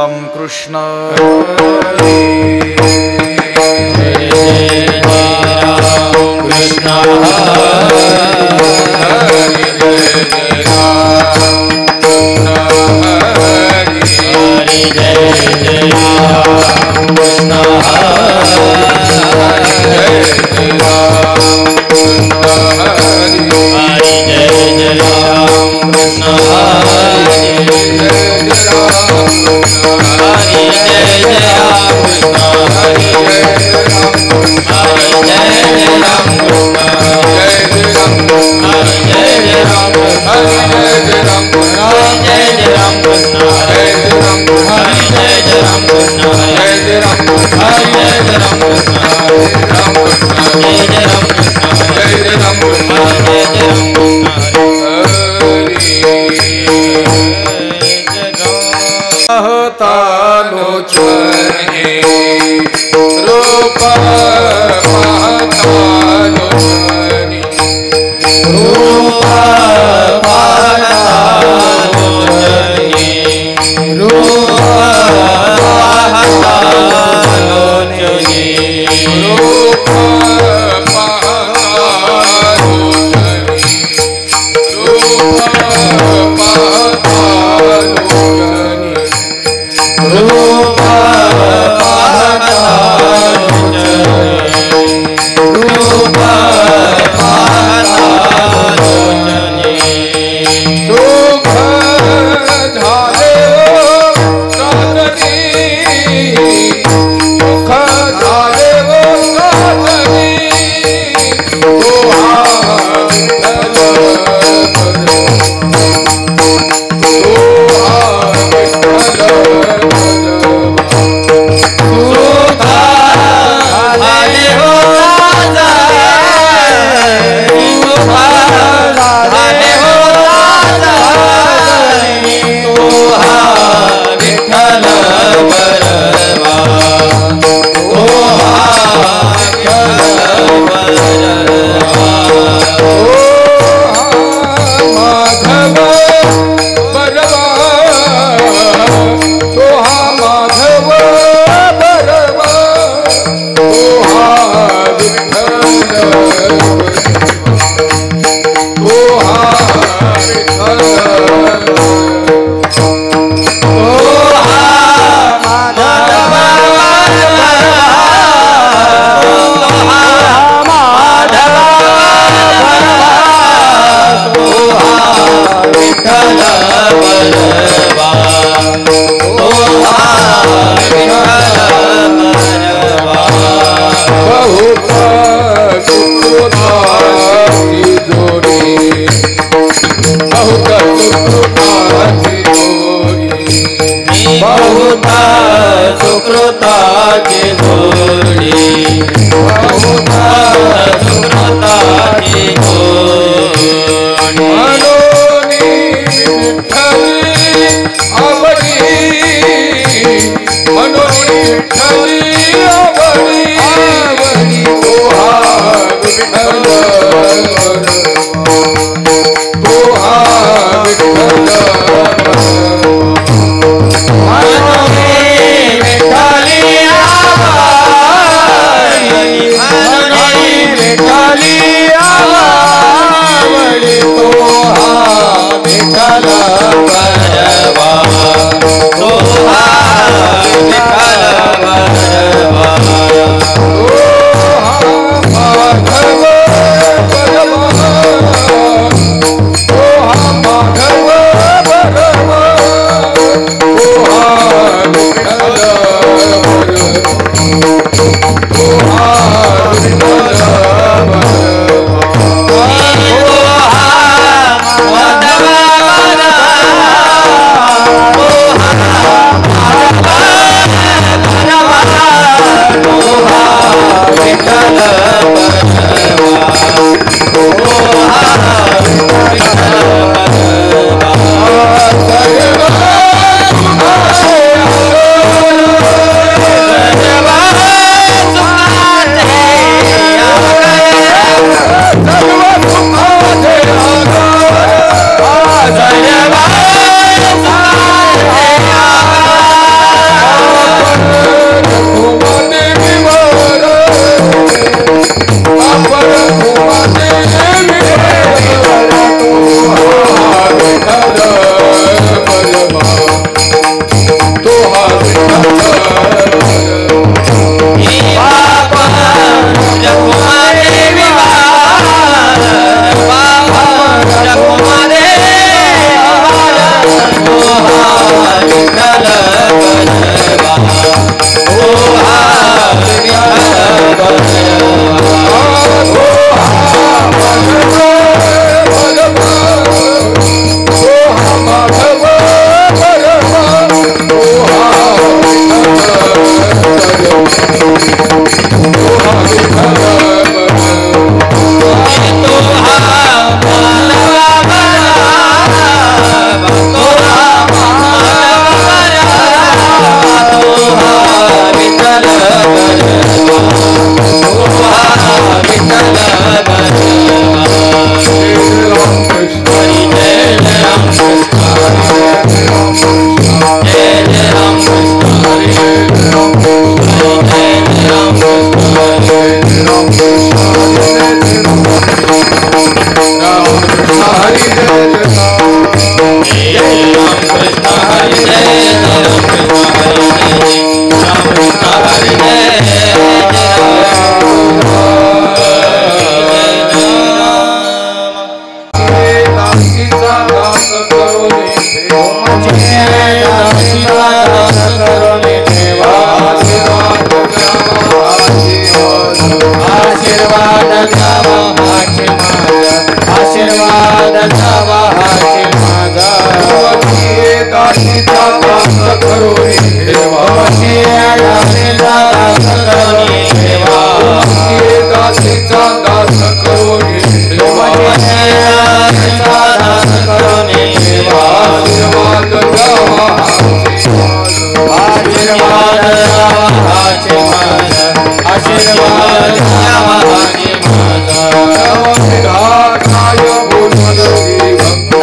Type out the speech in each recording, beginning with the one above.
राम कृष्ण कृष्ण विठ्ठली आशीर्वाद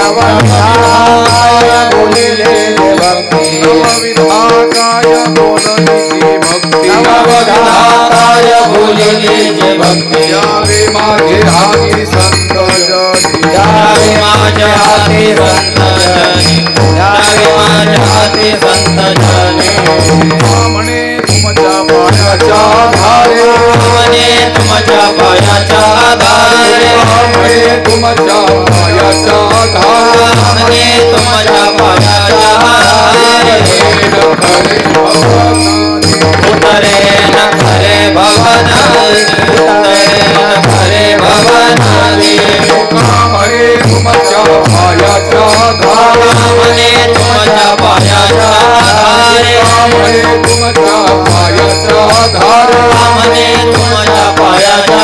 नवविधाताय बोलली भक्ती नवविधाताय बोलली भक्ती नवविधाताय बोलली भक्ती यावे माझे हाती संत जनी यावे माझे हाती संत जनी यावे माझे हाती संत जनी म्हणे तुमच्या पायाच्या धारे म्हणे तुमच्या पायाच्या धारे म्हणे तुमच्या पायाच्या धारे म्हणे तुमच्या पायाच्या धारे उतरे न खरे भवनाली उतरे न खरे भवनाली म्हणे तुमच्या पायाच्या धारे म्हणे तुमच्या पायाच्या धारे म्हणे तुमच्या पायाच्या धारे म्हणे तुमच्या पायाच्या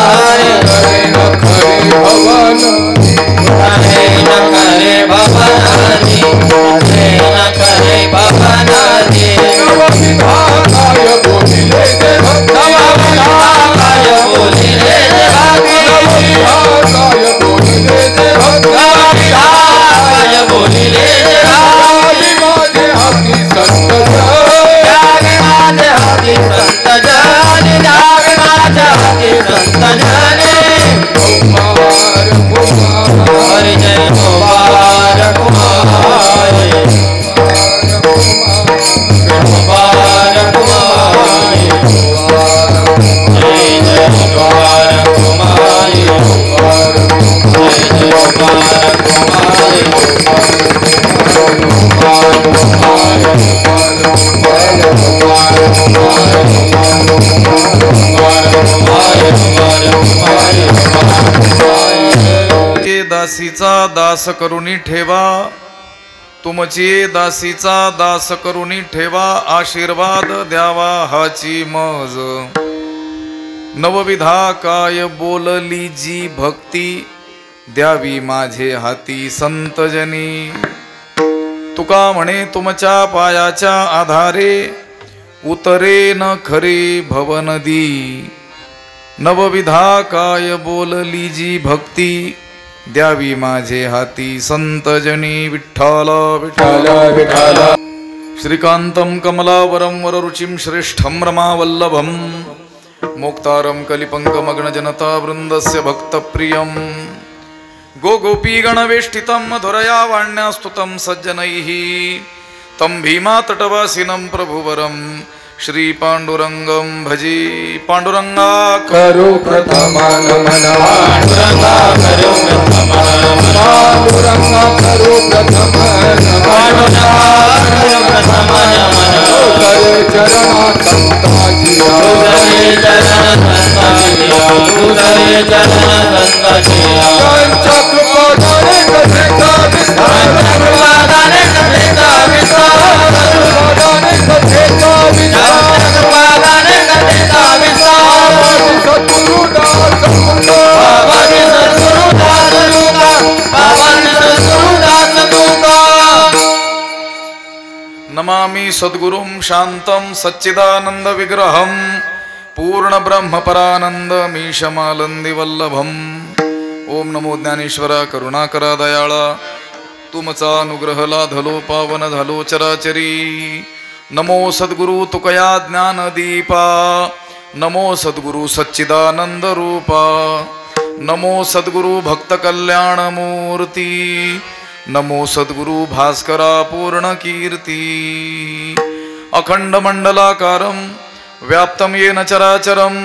धारे खरे न खरे भवनाली उतरे न खरे भवनाली उतरे न खरे भवनाली नवविधाताय बोलिले जे भक्ती नवविधाताय बोलिले जे भक्ती नवविधाताय बोलिले जे भक्ती नवविधाताय बोलिले जे भक्ती माझे हाती संत जनी माझे हाती संत जनी जावे माझे हाती संत जनी कुमार कुमार जय कुमार कुमार कुमार कुमार जय जय कुमार कुमार जय जय कुमार दासीचा दास करुणी ठेवा तुमचे दासीचा दास करुणी ठेवा आशीर्वाद द्यावा हाची मज नवविधा काय बोलली जी भक्ती द्यावी माझे हाती संतजनी तुका म्हणे तुमच्या पायाच्या आधारे उतरे न खरे भवनदी नवविधा काय बोलली जी भक्ती द्यावी माझे हाती संतजनी विठ्ठल विठ्ठल विठ्ठल श्रीकांतं कमलावरं वररुचिं श्रेष्ठं रमावल्लभं मोक्तारं कलिपङ्कमग्नजनता वृन्दस्य भक्तप्रियं गोगोपीगणवेष्टितं मधुरया वाण्यास्तुतं सज्जनैः तं भीमातटवासिनं प्रभुवरं श्री पांडुरंगं भजे पांडुरंगा करो प्रथमागमन पांडुरंगा करो प्रथमागमन पांडुरंगा करो प्रथमागमन पांडुरंगा करो प्रथमागमन करे चरणा संताजिया करे चरणा संताजिया करे चरणा संताजिया चक्रपादाने कसे का विस्तार चक्रपादाने कसे का विस्तार चक्रपादाने कसे का चक्रपादाने कसे का विस्तार सद्गुरुदास तुका बाबाजी सद्गुरुदास तुका बाबाजी सद्गुरुदास तुका नमामि सद्गुरुं शान्तं सच्चिदानंद विग्रहं पूर्ण ब्रह्म परानंदमीशमालंदी वल्लभम् ओम नमो ज्ञानेश्वरा करुणाकरा दयाळा तुमचा अनुग्रह लाधलो पावन झालो चराचरी नमो सद्गुरु तुकया ज्ञानदीपा नमो सद्गुरु सच्चिदानंद रूपा नमो सद्गुरु भक्त कल्याण मूर्ती नमो सद्गुरु भास्करा पूर्ण कीर्ती अखंड मंडलाकारं व्याप्तं येन चराचरं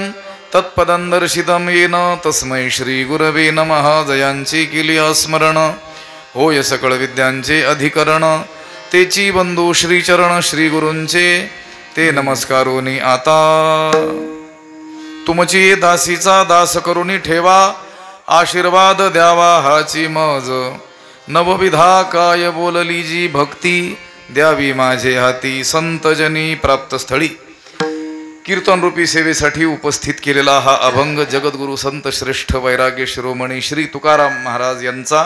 तत्पदं दर्शितं येन तस्मै श्री गुरवे नमः जयांची केली स्मरण होय सकळ विद्यांचे अधिकरण तेची बंधू श्रीचरण श्री गुरूंचे ते नमस्कारोनी आता तुमची दासीचा दास करुणी ठेवा आशीर्वाद द्यावा हाची मज नवविधा काय बोलली जी भक्ती द्यावी माझे हाती संतजनी प्राप्तस्थळी कीर्तन रूपी सेवेसाठी उपस्थित केलेला हा अभंग जगद्गुरु संत श्रेष्ठ वैराग्य शिरोमणी श्री तुकाराम महाराज यांचा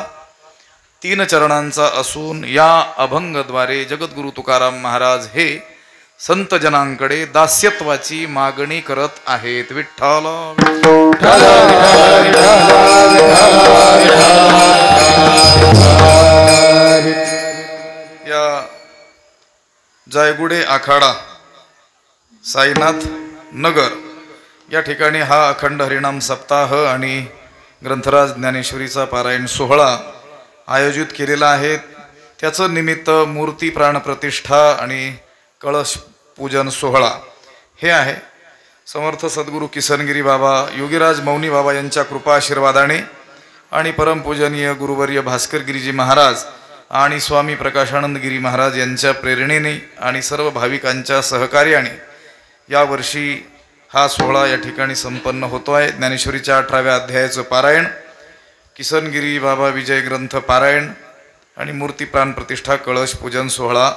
3 चरणांचा असून या अभंगद्वारे जगद्गुरु तुकाराम महाराज हे संत जनांकडे दास्यत्वाची मागणी करत आहेत. विठ्ठल या जायगुडे आखाडा साईनाथ नगर या ठिकाणी हा अखंड हरिनाम सप्ताह आणि ग्रंथराज ज्ञानेश्वरीचा पारायण सोहळा आयोजित केलेला आहे. त्याचं निमित्त मूर्ती प्राणप्रतिष्ठा आणि कळश पूजन सोहळा हे आहे. समर्थ सद्गुरू किसनगिरी बाबा योगीराज मौनी बाबा यांच्या कृपा आशीर्वादाने आणि परमपूजनीय गुरुवर्य भास्कर गिरीजी महाराज आणि स्वामी प्रकाशानंद गिरी महाराज यांच्या प्रेरणेने आणि सर्व भाविकांच्या सहकार्याने यावर्षी हा सोहळा या ठिकाणी संपन्न होतो आहे. ज्ञानेश्वरीच्या 18व्या अध्यायाचं पारायण, किसनगिरी बाबा विजय ग्रंथ पारायण आणि मूर्ती प्राणप्रतिष्ठा कळश पूजन सोहळा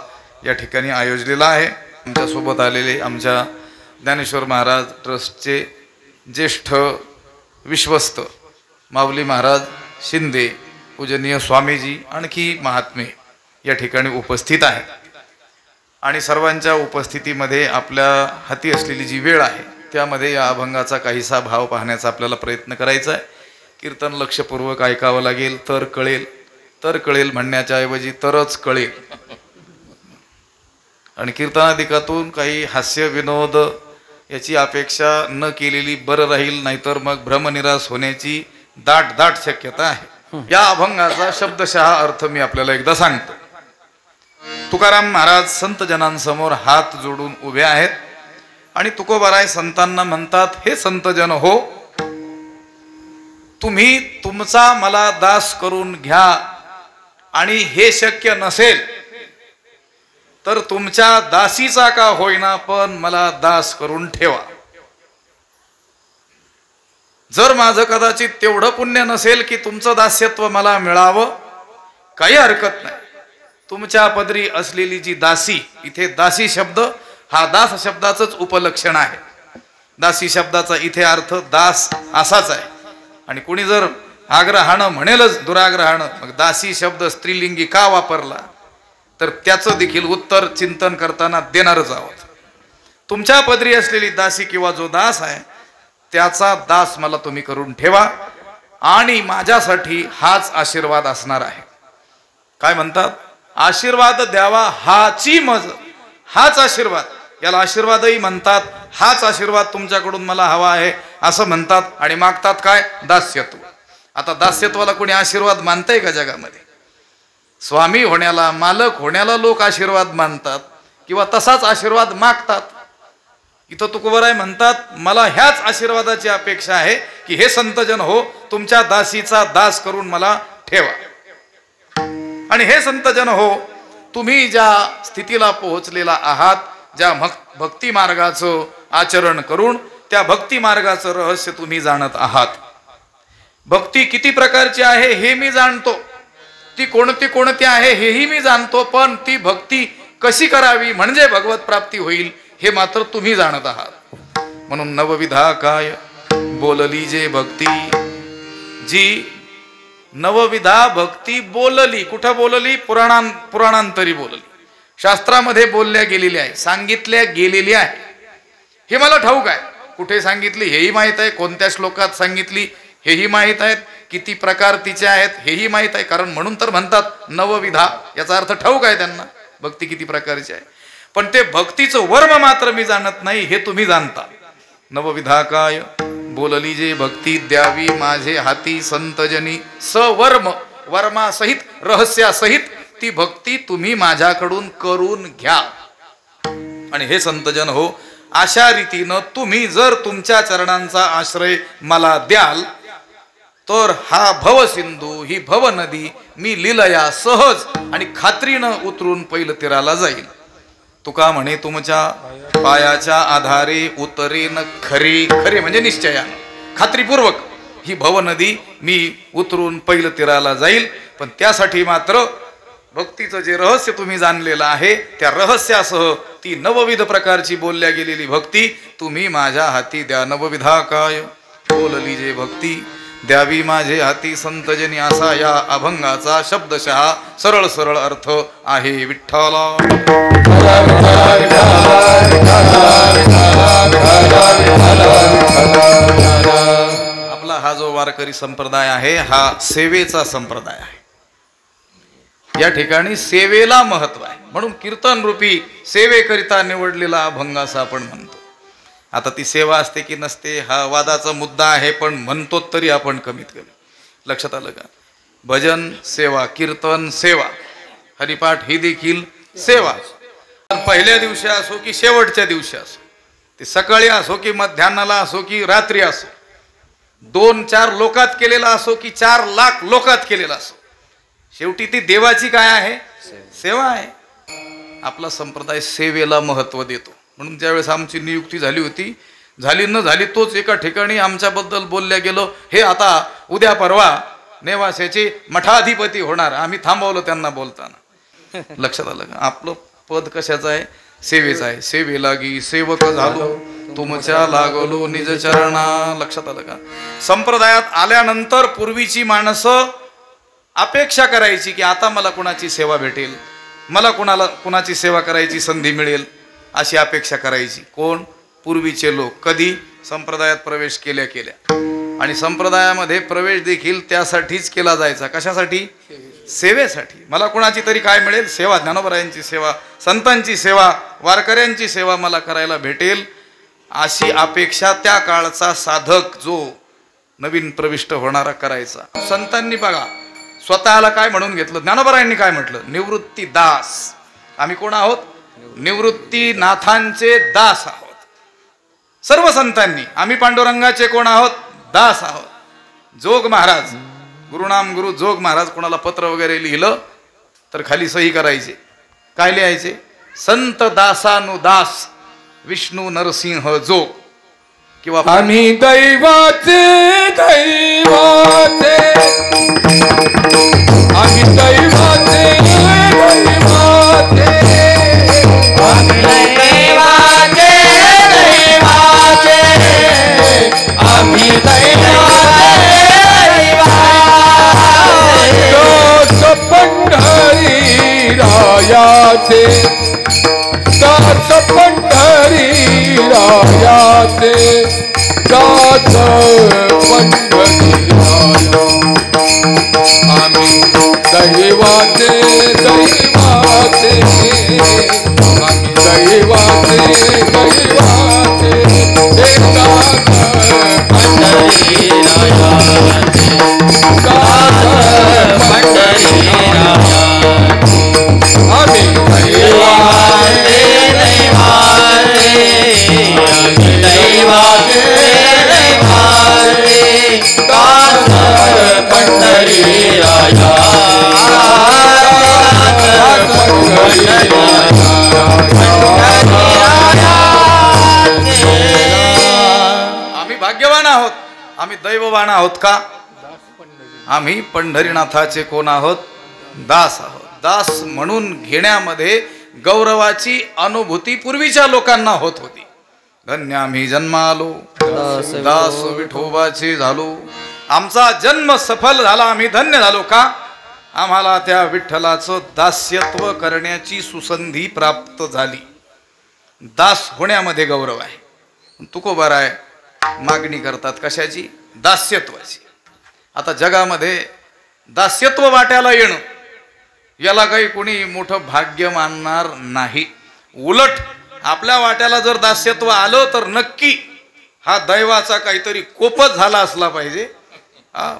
या ठिकाणी आयोजलेला आहे. आमच्यासोबत आलेले आमच्या ज्ञानेश्वर महाराज ट्रस्टचे ज्येष्ठ विश्वस्त माऊली महाराज शिंदे, पूजनीय स्वामीजी, आणखी महात्मे या ठिकाणी उपस्थित आहेत आणि सर्वांच्या उपस्थितीमध्ये आपल्या हाती असलेली जी वेळ आहे त्यामध्ये या अभंगाचा काहीसा भाव पाहण्याचा आपल्याला प्रयत्न करायचा आहे. कीर्तन लक्षपूर्वक ऐकावं लागेल तर कळेल म्हणण्याच्या ऐवजी तरच कळेल. आणि कीर्तनादिकातून काही हास्य विनोद याची अपेक्षा न केलेली बरं राहील, नाहीतर मग भ्रमनिरास होण्याची दाट शक्यता आहे. या अभंगाचा शब्दशः अर्थ मी आपल्याला एकदा सांगतो. तुकाराम महाराज संत जनांसमोर हात जोडून उभे आहेत आणि तुकोबाराय संतांना म्हणतात, हे संतजन हो, तुम्ही तुमचा मला दास करून घ्या आणि हे शक्य नसेल तर तुमच्या दासीचा का होईना पण मला दास करून ठेवा. जर माझं कदाचित तेवढं पुण्य नसेल की तुमचं दास्यत्व मला मिळावं, काही हरकत नाही. तुमच्या पदरी असलेली जी दासी, इथे दासी शब्द हा दास शब्दाचंच उपलक्षण आहे. दासी शब्दाचा इथे अर्थ दास असाच आहे. आणि कोणी जर आग्रहानं म्हणेलच दुराग्रहानं मग दासी शब्द स्त्रीलिंगी का वापरला तर त्याचं देखील उत्तर चिंतन करताना देणारच आहोत. तुमच्या पदरी असलेली दासी किंवा जो दास आहे त्याचा दास मला तुम्ही करून ठेवा आणि माझ्यासाठी हाच आशीर्वाद असणार आहे. काय म्हणतात? आशीर्वाद द्यावा हाची मज, हाच आशीर्वाद, याला आशीर्वादही म्हणतात. हाच आशीर्वाद तुमच्याकडून मला हवा आहे असं म्हणतात आणि मागतात काय? दास्यत्व. आता दास्यत्वाला कोणी आशीर्वाद मानतंय का जगामध्ये? स्वामी होण्याला, मालक होण्याला लोक आशीर्वाद मानतात किंवा तसाच आशीर्वाद मागतात. इथं तुकोबाराय म्हणतात, मला ह्याच आशीर्वादाची अपेक्षा आहे की हे संतजन हो, तुमच्या दासीचा दास करून मला ठेवा. आणि हे संतजन हो, तुम्ही ज्या स्थितीला पोहोचलेला आहात, ज्या भक्ती मार्गाचं आचरण करून त्या भक्ती मार्गाचं रहस्य तुम्ही जाणत आहात. भक्ती किती प्रकारची आहे हे मी जाणतो, ती कोणती आहे हेही मी जाणतो, पण ती भक्ती कशी करावी म्हणजे भगवत प्राप्ती होईल हे मात्र तुम्ही जाणत आहात. म्हणून नवविधा काय बोलली जे भक्ती, जी नवविधा भक्ती बोलली. कुठं बोलली? पुराणांतरी बोलली, शास्त्रामध्ये बोलल्या गेलेली आहे, सांगितल्या गेलेली आहे. हे मला ठाऊक आहे. कुठे सांगितली हेही माहीत आहे, कोणत्या श्लोकात सांगितली हेही माहीत आहेत, किती प्रकार तिचे आहेत हेही माहीत आहे. कारण म्हणून तर म्हणतात नवविधा, याचा अर्थ ठाऊक आहे त्यांना भक्ती किती प्रकारची आहे. पण ते भक्तीचं वर्म मात्र मी जाणत नाही, हे तुम्ही जाणता. नवविधा काय बोलली जे भक्ती, द्यावी माझे हाती संतजनी सवर्म, वर्मासहित रहस्यासहित ती भक्ती तुम्ही माझ्याकडून करून घ्या. आणि हे संतजन हो, अशा रीतीनं तुम्ही जर तुमच्या चरणांचा आश्रय मला द्याल तर हा भवसिंधू, ही भवनदी मी लिलया सहज आणि खात्रीनं उतरून पैल तीराला जाईल. तुका म्हणे तुमच्या पायाच्या आधारे उतरेन खरी, खरे म्हणजे निश्चयानं, खात्रीपूर्वक ही भवनदी मी उतरून पैल तीराला जाईल. पण त्यासाठी मात्र भक्तीचं जे रहस्य तुम्ही जाणलेलं आहे त्या रहस्यासह ती नवविध प्रकारची बोलल्या गेलेली भक्ती तुम्ही माझ्या हाती द्या. नवविधा काय बोलली जे भक्ती, द्यावी माझे हाती संतजनी, असा या अभंगाचा शब्दशः सरळ सरळ अर्थ आहे. विठ्ठला आपला हा जो वारकरी संप्रदाय आहे हा सेवेचा संप्रदाय आहे. या ठिकाणी सेवेला महत्व आहे म्हणून कीर्तन रूपी सेवेकरिता निवडलेला अभंग असं आपण म्हणतो. आता ती सेवा असते की नसते हा वादाचा मुद्दा आहे, पण म्हणतो तरी आपण कमीत कमी. लक्षात आलं का? भजन सेवा, कीर्तन सेवा, हरिपाठ ही देखील सेवा. पहिल्या दिवशी असो की शेवटच्या दिवशी असो, ते सकाळी असो की मध्यान्हाला असो की रात्री असो, 2-4 लोकात केलेला असो की 4 लाख लोकात केलेला असो, शेवटी ती देवाची काय आहे? सेवा आहे. आपला संप्रदाय सेवेला महत्व देतो. म्हणून ज्यावेळेस आमची नियुक्ती झाली होती, झाली न झाली तोच एका ठिकाणी आमच्याबद्दल बोलल्या गेलो, हे आता उद्या परवा नेवास्याचे मठाधिपती होणार. आम्ही थांबवलं त्यांना बोलताना. लक्षात आलं का? आपलं पद कशाचं आहे? सेवेचं आहे. सेवे लागी सेवक झालो, तुमच्या लागलो निज चरणा. लक्षात आलं का? संप्रदायात आल्यानंतर पूर्वीची माणसं अपेक्षा करायची की आता मला कुणाची सेवा भेटेल, मला कुणाची सेवा करायची संधी मिळेल, अशी अपेक्षा करायची. कोण? पूर्वीचे लोक. कधी? संप्रदायात प्रवेश केल्या केल्या. आणि संप्रदायामध्ये प्रवेश देखील त्यासाठीच केला जायचा. कशासाठी? सेवेसाठी. मला कुणाची तरी काय मिळेल? सेवा. ज्ञानोबरायांची सेवा, संतांची सेवा, वारकऱ्यांची सेवा मला करायला भेटेल, अशी अपेक्षा त्या काळचा साधक जो नवीन प्रविष्ट होणारा करायचा. संतांनी बघा स्वतःला काय म्हणून घेतलं? ज्ञानोबरायांनी काय म्हटलं? निवृत्ती दास. आम्ही कोण आहोत? निवृत्तीनाथांचे दास आहोत. सर्व संतांनी आम्ही पांडुरंगाचे कोण आहोत? दास आहोत. जोग महाराज, गुरुनाम गुरु जोग महाराज कोणाला पत्र वगैरे लिहिलं तर खाली सही करायचे. काय लिहायचे? संत दासानुदास विष्णू नरसिंह जोग. किंवा आम्ही दैवाचे दैवाचे, आम्ही दैवाचे दैवाचे, आम्ही दैवाचे दैवाचे, आम्ही दैवाचे दैवाचे, दास पंढरी रायाचे, दास पंढरी रायाचे, दास पंढरी राया. आम्ही दैवाचे दैवाचे, आम्ही दैवाचे दैवाचे, हे दास पंढरी रायाचे, दास पंढरी रायाचे, आम्ही दैवाचे दैवाचे, आम्ही दैवाचे दैवाचे, दास पंढरी राया, आम्ही भाग्यवान आहोत. आम्ही दैववान आहोत का? आम्ही पंढरीनाथाचे कोण आहोत? दास आहोत. दास म्हणून घेण्यामध्ये गौरवाची अनुभूती पूर्वीच्या लोकांना होत होती. धन्य आम्ही जन्मालो, दास विठोबाचे झालो. आमचा जन्म सफल झाला, आम्ही धन्य झालो. का? आम्हाला त्या विठ्ठलाचं दास्यत्व करण्याची सुसंधी प्राप्त झाली. दास होण्यामध्ये गौरव आहे. तुकोबाराय मागणी करतात कशाची? दास्यत्वाची. आता जगामध्ये दास्यत्व वाट्याला येणं याला काही कोणी मोठं भाग्य मानणार नाही. उलट आपल्या वाट्याला जर दास्यत्व आलं तर नक्की हा दैवाचा काहीतरी कोपच झाला असला पाहिजे.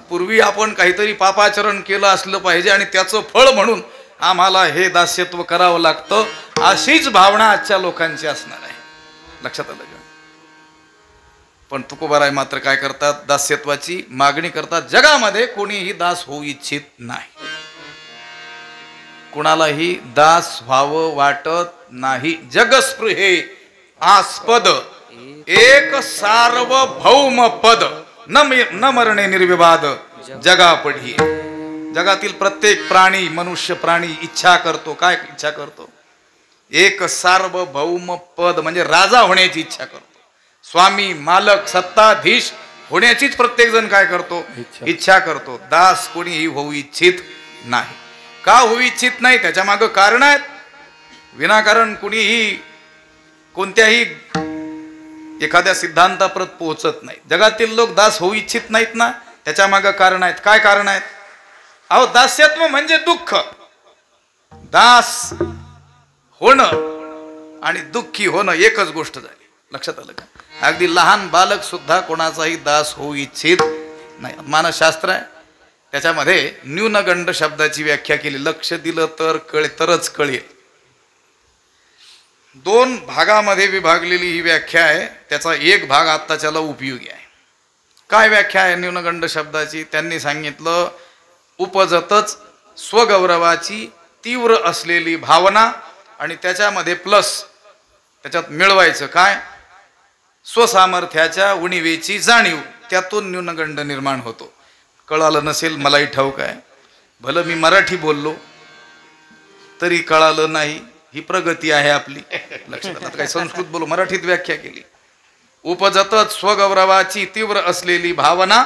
पूर्वी आपण काहीतरी पापाचरण केलं असलं पाहिजे आणि त्याचं फळ म्हणून आम्हाला हे दास्यत्व करावं लागतं, अशीच भावना आजच्या लोकांची असणार आहे. लक्षात आलं का? पण तुकोबाराय मात्र काय करतात? दास्यत्वाची मागणी करतात. जगामध्ये कोणीही दास होऊ इच्छित नाही, कुणालाही दास व्हावं वाटत नाही. जगस्पृहे आस्पद एक सार्वभौम पद, न मरणे निर्विवाद जगापढी. जगातील प्रत्येक प्राणी, मनुष्य प्राणी इच्छा करतो. काय इच्छा करतो? एक सार्वभौम पद म्हणजे राजा होण्याची इच्छा करतो. स्वामी, मालक, सत्ताधीश होण्याचीच प्रत्येक जण काय करतो, इच्छा करतो. दास कोणीही होऊ इच्छित नाही. का होऊ इच्छित नाही? त्याच्या मागं कारण आहेत. विनाकारण कुणीही कोणत्याही एखाद्या सिद्धांताप्रत पोहोचत नाही. जगातील लोक दास होऊ इच्छित नाहीत ना, त्याच्या मागं कारण आहेत. काय कारण आहेत? अहो, दास्यत्व म्हणजे दुःख. दास होणं आणि दुःखी होणं एकच गोष्ट झाली. लक्षात आलं का? अगदी लहान बालक सुद्धा कोणाचाही दास होऊ इच्छित नाही. मानसशास्त्र आहे, त्याच्यामध्ये न्यूनगंड शब्दाची व्याख्या केली. लक्ष दिलं तर तरच कळेल. 2 भागामध्ये विभागलेली ही व्याख्या आहे. त्याचा एक भाग आत्ताच्याला उपयोगी आहे. काय व्याख्या आहे न्यूनगंड शब्दाची? त्यांनी सांगितलं, उपजतच स्वगौरवाची तीव्र असलेली भावना आणि त्याच्यामध्ये प्लस, त्याच्यात मिळवायचं काय? स्वसामर्थ्याच्या उणिवेची जाणीव. त्यातून न्यूनगंड निर्माण होतो. कळालं नसेल मलाही ठाऊक आहे. भलं मी मराठी बोललो तरी कळालं नाही, ही प्रगती आहे आपली. लक्षात आलं? काही संस्कृत बोलू, मराठीत व्याख्या केली. उपजतच स्वगौरवाची तीव्र असलेली भावना,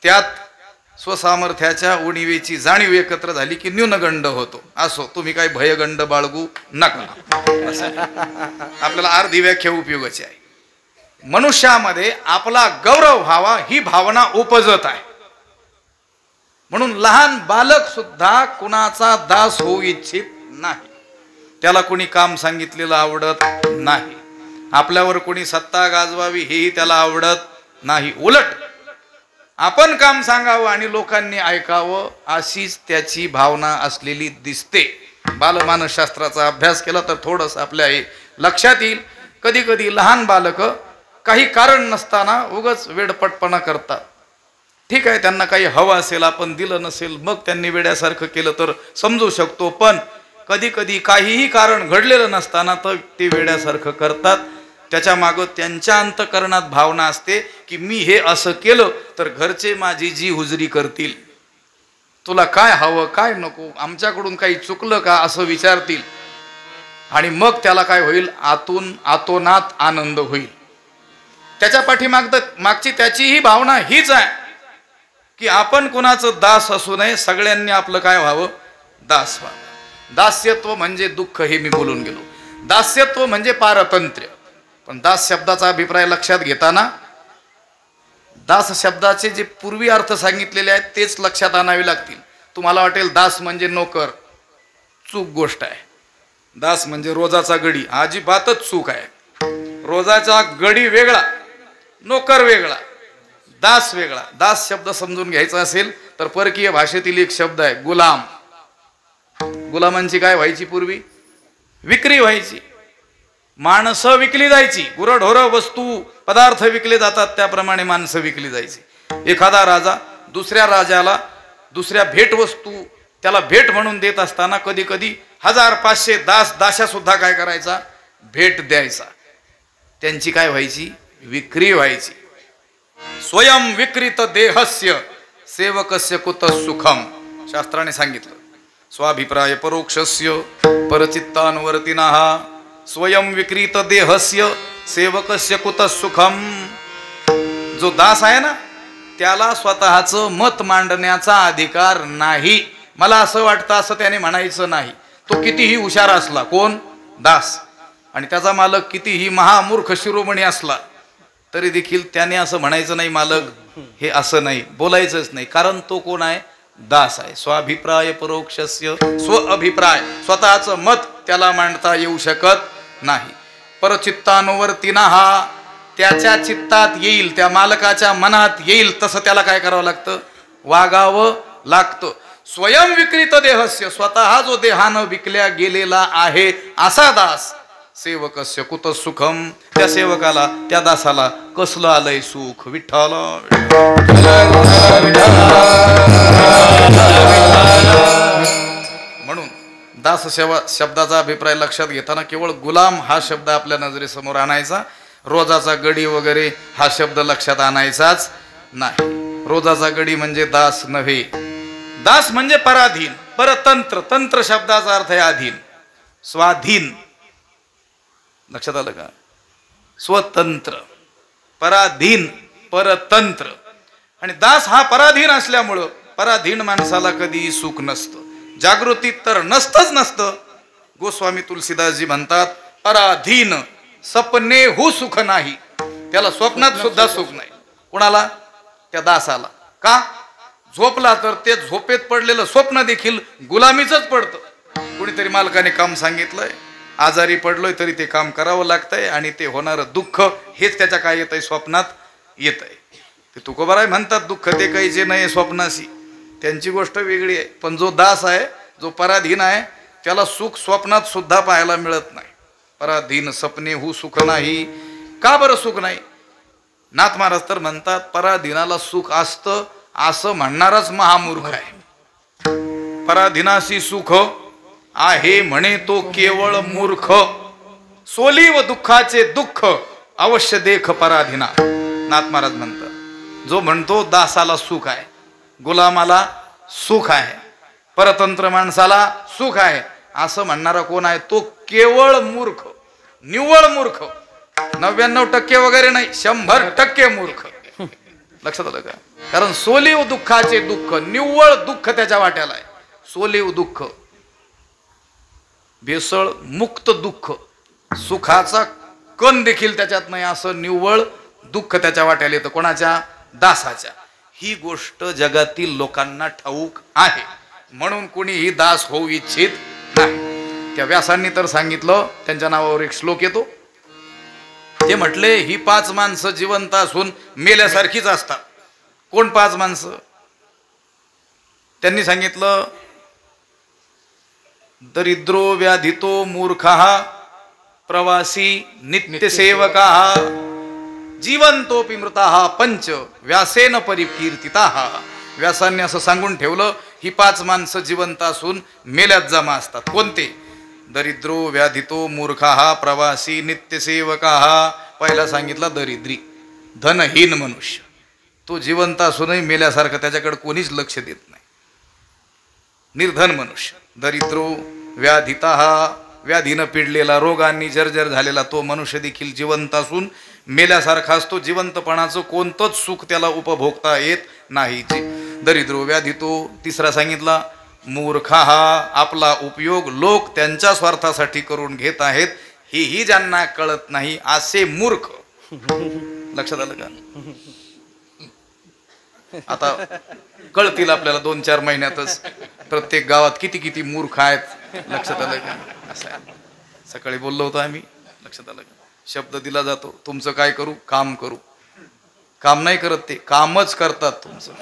त्यात स्वसामर्थ्याच्या उणिवेची जाणीव एकत्र झाली की न्यूनगंड होतो. असो, तुम्ही काही भयगंड बाळगू नका. आपल्याला अर्धी व्याख्या उपयोगाची आहे. मनुष्यामध्ये आपला गौरव व्हावा ही भावना उपजत आहे. म्हणून लहान बालक सुद्धा कुणाचा दास होऊ इच्छित नाही. त्याला कोणी काम सांगितलेलं आवडत नाही. आपल्यावर कोणी सत्ता गाजवावी हेही त्याला आवडत नाही. उलट आपण काम सांगावं आणि लोकांनी ऐकावं अशीच त्याची भावना असलेली दिसते. बालमानसशास्त्राचा अभ्यास केला तर थोडस आपल्या लक्षात येईल. कधी कधी लहान बालक काही कारण नसताना उगाच वेडपटपणा करतात. ठीक आहे, त्यांना काही हवं असेल, आपण दिलं नसेल, मग त्यांनी वेड्यासारखं केलं तर समजू शकतो. पण कधी कधी काहीही कारण घडलेलं नसताना तर ते वेड्यासारखं करतात. त्याच्या मागं त्यांच्या अंतःकरणात भावना असते की मी हे असं केलं तर घरचे माझी जी हुजरी करतील, तुला काय हवं काय नको, आमच्याकडून काही चुकलं का असं विचारतील. आणि मग त्याला काय होईल, आतोनात आनंद होईल. त्याच्या मागची त्याचीही भावना हीच आहे की आपण कुणाचं दास असू नये, सगळ्यांनी आपलं काय व्हावं, दास व्हावं. दास्यत्व म्हणजे दुःख, हे मी बोलून गेलो. दास्यत्व म्हणजे पारतंत्र्य. पण दास शब्दाचा अभिप्राय लक्षात घेताना दास शब्दाचे जे पूर्वी अर्थ सांगितलेले आहेत तेच लक्षात आणावे लागतील. तुम्हाला वाटेल दास म्हणजे नोकर, चूक गोष्ट आहे. दास म्हणजे रोजाचा गडी, अजिबातच चूक आहे. रोजाचा गडी वेगळा, नोकर वेगळा, दास वेगळा. दास शब्द समजून घ्यायचा असेल तर परकीय भाषेतील एक शब्द आहे गुलाम. गुलामांची काय व्हायची पूर्वी, विक्री व्हायची. माणसं विकली जायची. गुरढोरं वस्तू पदार्थ विकले जातात त्याप्रमाणे माणसं विकली जायची. एखादा राजा दुसऱ्या राजाला दुसऱ्या भेटवस्तू त्याला भेट म्हणून देत असताना कधी कधी 1000-500 दास्या सुद्धा काय करायचा, भेट द्यायचा. त्यांची काय व्हायची, विक्री व्हायची. स्वयं विक्रीत देहस्य सेवकस्य कुतः सुखम, शास्त्राने सांगितलं. स्वाभिप्राय परोक्षस्य परचित्तानुवर्तिनः स्वयं विक्रीत देहस्य सेवकस्य कुतः सुखम. जो दास आहे ना त्याला स्वतःचं मत मांडण्याचा अधिकार नाही. मला असं वाटतं असं त्याने म्हणायचं नाही. तो कितीही हुशार असला, कोण, दास, आणि त्याचा मालक कितीही महामूर्ख शिरोमणी असला तरी देखील त्याने असं म्हणायचं नाही मालक हे असं नाही, बोलायचंच नाही. कारण तो कोण आहे, दास आहे. स्वाभिप्राय परोक्षस्य, स्व अभिप्राय स्वतःचं मत त्याला मांडता येऊ शकत नाही. परचित्तानुवर्तिनः, त्याच्या चित्तात येईल, त्या मालकाच्या मनात येईल तसं त्याला काय करावं लागतं, वागावं लागतं. स्वयं विक्रीत देहस्य, स्वतः जो देहानं विकल्या गेलेला आहे असा दास, सेवकस्य कुतः सुखम, त्या सेवकाला त्या दासाला कसलं आलंय सुख, विठ्ठल. म्हणून दास सेवा शब्दाचा अभिप्राय लक्षात घेताना केवळ गुलाम हा शब्द आपल्या नजरेसमोर आणायचा, रोजाचा गडी वगैरे हा शब्द लक्षात आणायचाच नाही. रोजाचा गडी म्हणजे दास नव्हे. दास म्हणजे पराधीन, परतंत्र. तंत्र शब्दाचा अर्थ आहे अधीन, स्वाधीन. लक्षात आलं का, स्वतंत्र, पराधीन परतंत्र. आणि दास हा पराधीन असल्यामुळं पराधीन माणसाला कधी सुख नसतं, जागृतीत तर नसतं. गोस्वामी तुलसीदासजी म्हणतात पराधीन सपने हु सुख नाही. त्याला स्वप्नात सुद्धा सुख नाही. कोणाला? त्या दासाला. का? झोपला तर ते झोपेत पडलेलं स्वप्न देखील गुलामीच पडतं. कुणीतरी मालकाने काम सांगितलंय, आजारी पडलोय तरी ते काम करावं लागतंय आणि ते होणारं दुःख हेच त्याच्या काय येतंय? स्वप्नात येतंय. ते तुकोबाराय म्हणतात दुःख ते काही जे नाही स्वप्नाशी, त्यांची गोष्ट वेगळी आहे. पण जो दास आहे, जो पराधीन आहे, त्याला सुख स्वप्नात सुद्धा पाहायला मिळत नाही. पराधीन सपने हु सुख नाही. का बरं सुख नाही? नाथ महाराज तर म्हणतात पराधीनाला सुख असतं असं म्हणणाराच महामूर्ख आहे. पराधीनाशी सुख आहे म्हणे तो केवळ मूर्ख. सोली व दुःखाचे दुःख अवश्य देख पराधीना. नाथ महाराज म्हणतात जो म्हणतो दासाला सुख आहे, गुलामाला सुख आहे, परतंत्र माणसाला सुख आहे, असं म्हणणारा कोण आहे? तो केवळ मूर्ख, निव्वळ मूर्ख. 99% वगैरे नाही, 100% मूर्ख. लक्षात आलं का? कारण सोलीव दुःखाचे दुःख, निव्वळ दुःख त्याच्या वाट्याला आहे. सोलीव दुःख, भेसळ मुक्त दुःख, सुखाचा कण देखील त्याच्यात नाही, असं निव्वळ दुःख त्याच्या वाट्याला येतं. कोणाच्या? दासाच्या. ही गोष्ट जगातील लोकांना ठाऊक आहे, म्हणून कुणीही दास होऊ इच्छित नाही. त्या व्यासांनी तर सांगितलं, त्यांच्या नावावर एक श्लोक येतो. ते म्हटले ही 5 माणसं जिवंत असून मेल्यासारखीच असतात. कोण 5 माणसं? त्यांनी सांगितलं दरिद्रो व्याधितो मूर्खः प्रवासी नित्यसेवकाः जीवंतोपि मृताः पंच व्यासेन परिकीर्तिताः. व्यासांनी असं सांगून ठेवलं ही 5 माणसं जिवंत असून मेल्यात जमा असतात. कोणते? दरिद्रो व्याधितो मूर्खः प्रवासी नित्यसेवकाः. पहिला सांगितला दरिद्री, धनहीन मनुष्य. तो जिवंत असूनही मेल्यासारखं, त्याच्याकडे कोणीच लक्ष देत नाही. निर्धन मनुष्य. दरिद्रो व्याधितः, व्याधीनं पिडलेला, रोगांनी जर्जर झालेला तो मनुष्य देखील जिवंत असून मेल्यासारखा असतो. जिवंतपणाचं कोणतंच सुख त्याला उपभोगता येत नाही. दरिद्रो व्याधितो. तिसरा सांगितला मूर्खः, आपला उपयोग लोक त्यांच्या स्वार्थासाठी करून घेत आहेत, हेही ज्यांना कळत नाही असे मूर्ख. लक्षात आलं का? आता कळतील आपल्याला 2-4 महिन्यातच प्रत्येक गावात किती किती मूर्ख आहेत. लक्षात आलं का? असं आहे. सकाळी बोललो होतो आम्ही. लक्षात आलं का? शब्द दिला जातो, तुमचं काय करू? काम करू. काम नाही करत, ते कामच करतात तुमचं.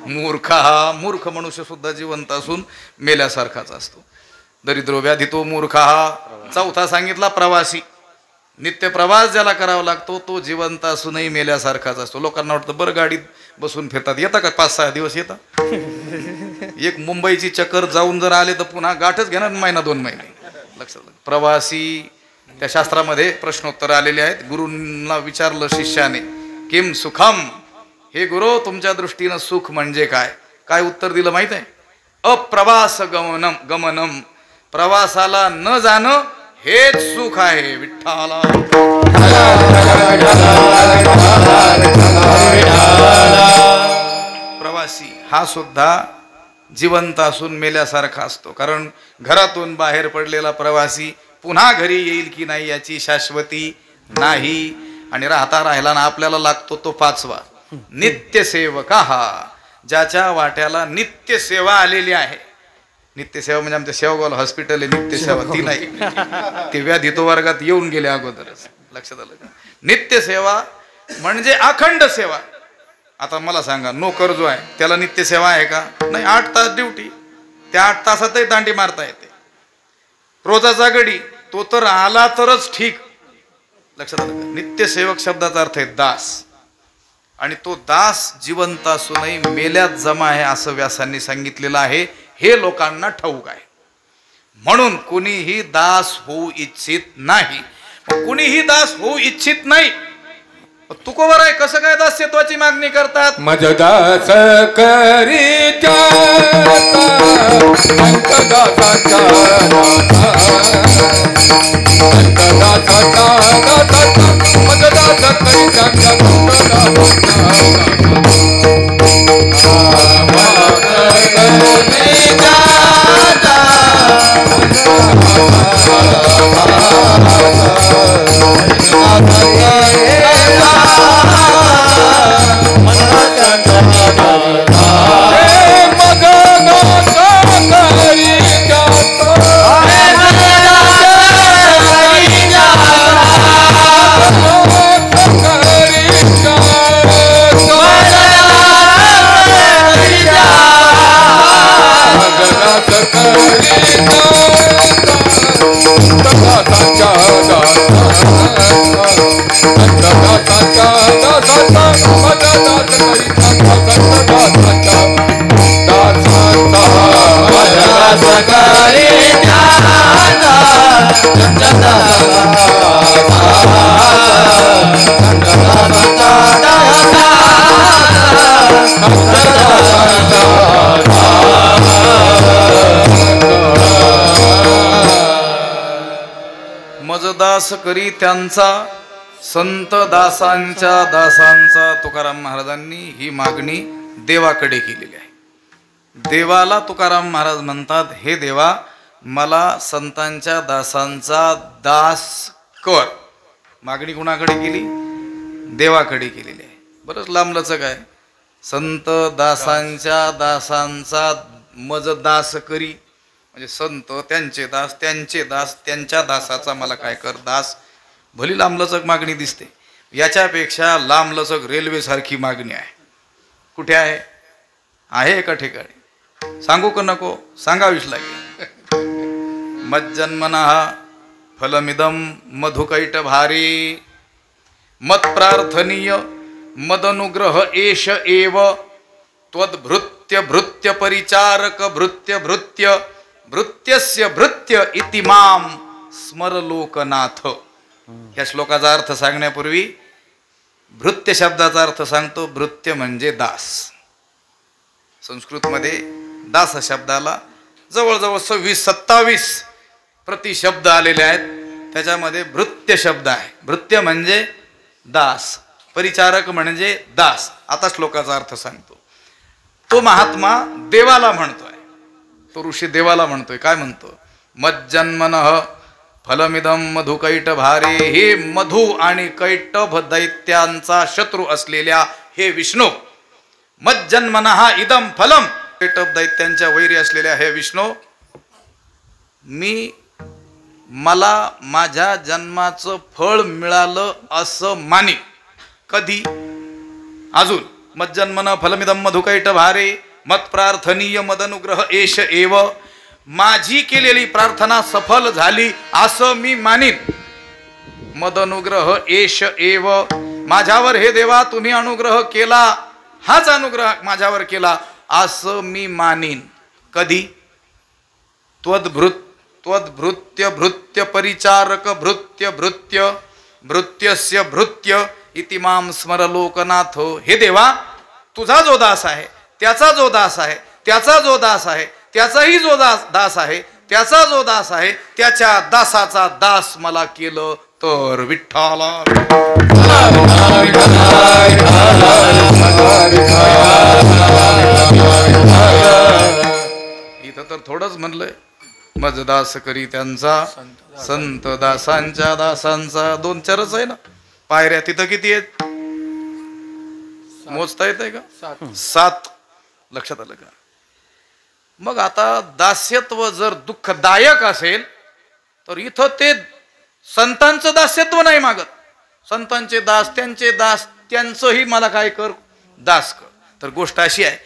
मूर्ख हा, मूर्ख मनुष्य सुद्धा जिवंत असून मेल्यासारखाच असतो. दरिद्रो व्याधितो मूर्ख हा. चौथा सांगितला प्रवासी. नित्य प्रवास ज्याला करावा लागतो तो जिवंत असूनही मेल्यासारखाच असतो. लोकांना वाटतं बरं गाडीत बसून फिरतात. येता का 5-6 दिवस येतात? एक मुंबईची चक्कर जाऊन जर आले तर पुन्हा गाठच घेणार 1-2 महिने. लक्षात. प्रवासी. त्या शास्त्रामध्ये प्रश्नोत्तर आलेले आहेत. गुरूंना विचारलं शिष्याने किम सुखम, हे गुरु तुमच्या दृष्टीनं सुख म्हणजे काय? काय उत्तर दिलं माहित आहे? अप्रवास गमनम, प्रवासाला न जाणं हेच सुख आहे. विठ्ठला. प्रवासी हा सुद्धा जिवंत असून मेल्यासारखा असतो. कारण घरातून बाहेर पडलेला प्रवासी पुन्हा घरी येईल की नाही याची शाश्वती नाही. आणि राहिला ना आपल्याला लागतो तो 5वा नित्यसेवक हा, ज्याच्या वाट्याला नित्य सेवा आलेली आहे. नित्यसेवा म्हणजे आमच्या शेवगाव हॉस्पिटल आहे नित्यसेवा, ती नाही. ते व्याधितो वर्गात येऊन गेले अगोदरच. लक्षात आलं का? नित्यसेवा म्हणजे अखंड सेवा. आता मला सांगा, नोकर जो आहे त्याला नित्यसेवा आहे का? नाही. 8 तास ड्युटी, त्या 8 तासातही दांडी मारता येते. रोजाचा गडी तो तर आला तरच ठीक. लक्षात आलं का? नित्यसेवक शब्दाचा अर्थ आहे दास. आणि तो दास जिवंत असूनही मेल्यात जमा आहे असं व्यासांनी सांगितलेलं आहे. हे लोकांना ठाऊक आहे, म्हणून कुणीही दास होऊ इच्छित नाही. कुणीही दास होऊ इच्छित नाही. तुकोबर आहे कसं काय दास्यत्वाची मागणी करतात? मज दास करी मज दास करी मजदास करी त्यांचा संत दासांच्या दासांचा. तुकाराम महाराजांनी ही मागणी देवाकडे केलेली आहे. देवाला तुकाराम महाराज म्हणतात, हे देवा मला संतांच्या दासांचा दास कर. मागणी कुणाकडे केली? देवाकडे केलेली आहे. बरंच लांबलचक आहे. संत दासांच्या दासांचा मजदास करी म्हणजे संत त्यांचे दास, त्यांचे दास, त्यांच्या दासाचा मला काय कर दास. भली लांबलचक मागणी दिसते. याच्यापेक्षा लांबलचक रेल्वे सारखी मागणी आहे. कुठे आहे? आहे एका ठिकाणी. सांगू का नको? सांगावीच लागेल. मज्जन्मनः फलमिदं मधुकैट भारी मत प्रार्थनीय मदनुग्रह एष एव त्वद्भृत्य भृत्य परिचारक भृत्य भृत्य भृत्यस्य भृत्य इति माम स्मर लोकनाथ. या श्लोकाचा अर्थ सांगण्यापूर्वी भृत्य शब्दाचा अर्थ सांगतो. भृत्य म्हणजे दास. संस्कृतमध्ये दास शब्दाला जवळजवळ 26-27 प्रतिशब्द आलेले आहेत. त्याच्यामध्ये भृत्य शब्द आहे. भृत्य म्हणजे दास, परिचारक म्हणजे दास. आता श्लोकाचा अर्थ सांगतो. तो महात्मा देवाला म्हणतोय, तो ऋषी देवाला म्हणतोय. काय म्हणतो? मज्जन्मनः फलमिदं मधुकैट भारे. हे मधु आणि कैटभ दैत्यांचा शत्रू असलेल्या हे विष्णू. मज्जन्मनः इदं फलम. कैटभ दैत्यांच्या वैरी असलेल्या हे विष्णू, मला माझ्या जन्माचं फळ मिळालं असं मानी. कधी? अजून. मज्जन्मनः फलमिदं मधुकैट भारे मत प्रार्थनीय मदनुग्रह एष एव. माझी केलेली प्रार्थना सफल झाली असं मी मानीन. मदनुग्रह एष एव. माझ्यावर हे देवा तुम्ही अनुग्रह केला, हाच अनुग्रह माझ्यावर केला असं मी मानीन. कधी? त्वद्भृत्य भृत्य परिचारक भृत्य भृत्य भृत्यस्य भृत्य इति माम स्मर लोकनाथ. हे देवा तुझा जो दास आहे, त्याचा जो दास आहे, त्याचा जो दास आहे, त्याचाही जो दास आहे, त्याचा जो दास आहे, त्याच्या दासाचा दास मला केलं तर विठ्ठला. इथं तर थोडंच म्हणलंय. मजदास करी त्यांचा संत दासांच्या दासांचा. 2-4च आहे ना. पायऱ्या तिथं किती आहेत? मोजता येत आहे का? 7. लक्षात आलं का? मग आता दास्यत्व जर दुःखदायक असेल तर इथं ते संतांचं दास्यत्व नाही मागत. संतांचे दास, त्यांचे दास, त्यांचंही मला काय कर दास कर. तर गोष्ट अशी आहे,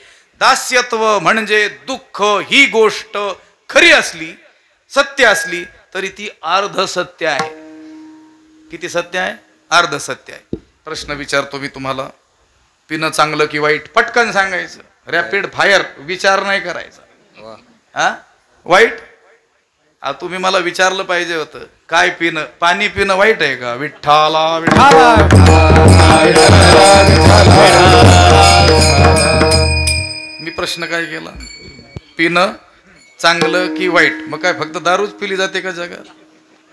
दास्यत्व म्हणजे दुःख ही गोष्ट खरी असली, सत्य असली तरी ती अर्ध सत्य आहे. किती सत्य आहे? अर्ध सत्य आहे. प्रश्न विचारतो मी तुम्हाला. पिणं चांगलं की वाईट? पटकन सांगायचं. Rapid fire. विचार नाही करायचा. हा? वाईट? तुम्ही मला विचारलं पाहिजे होतं, काय पिणं? पाणी पिणं वाईट आहे का? विठ्ठला विठ्ठला. मी प्रश्न काय केला? पिणं चांगलं की वाईट? मग काय फक्त दारूच पिली जाते का जगात?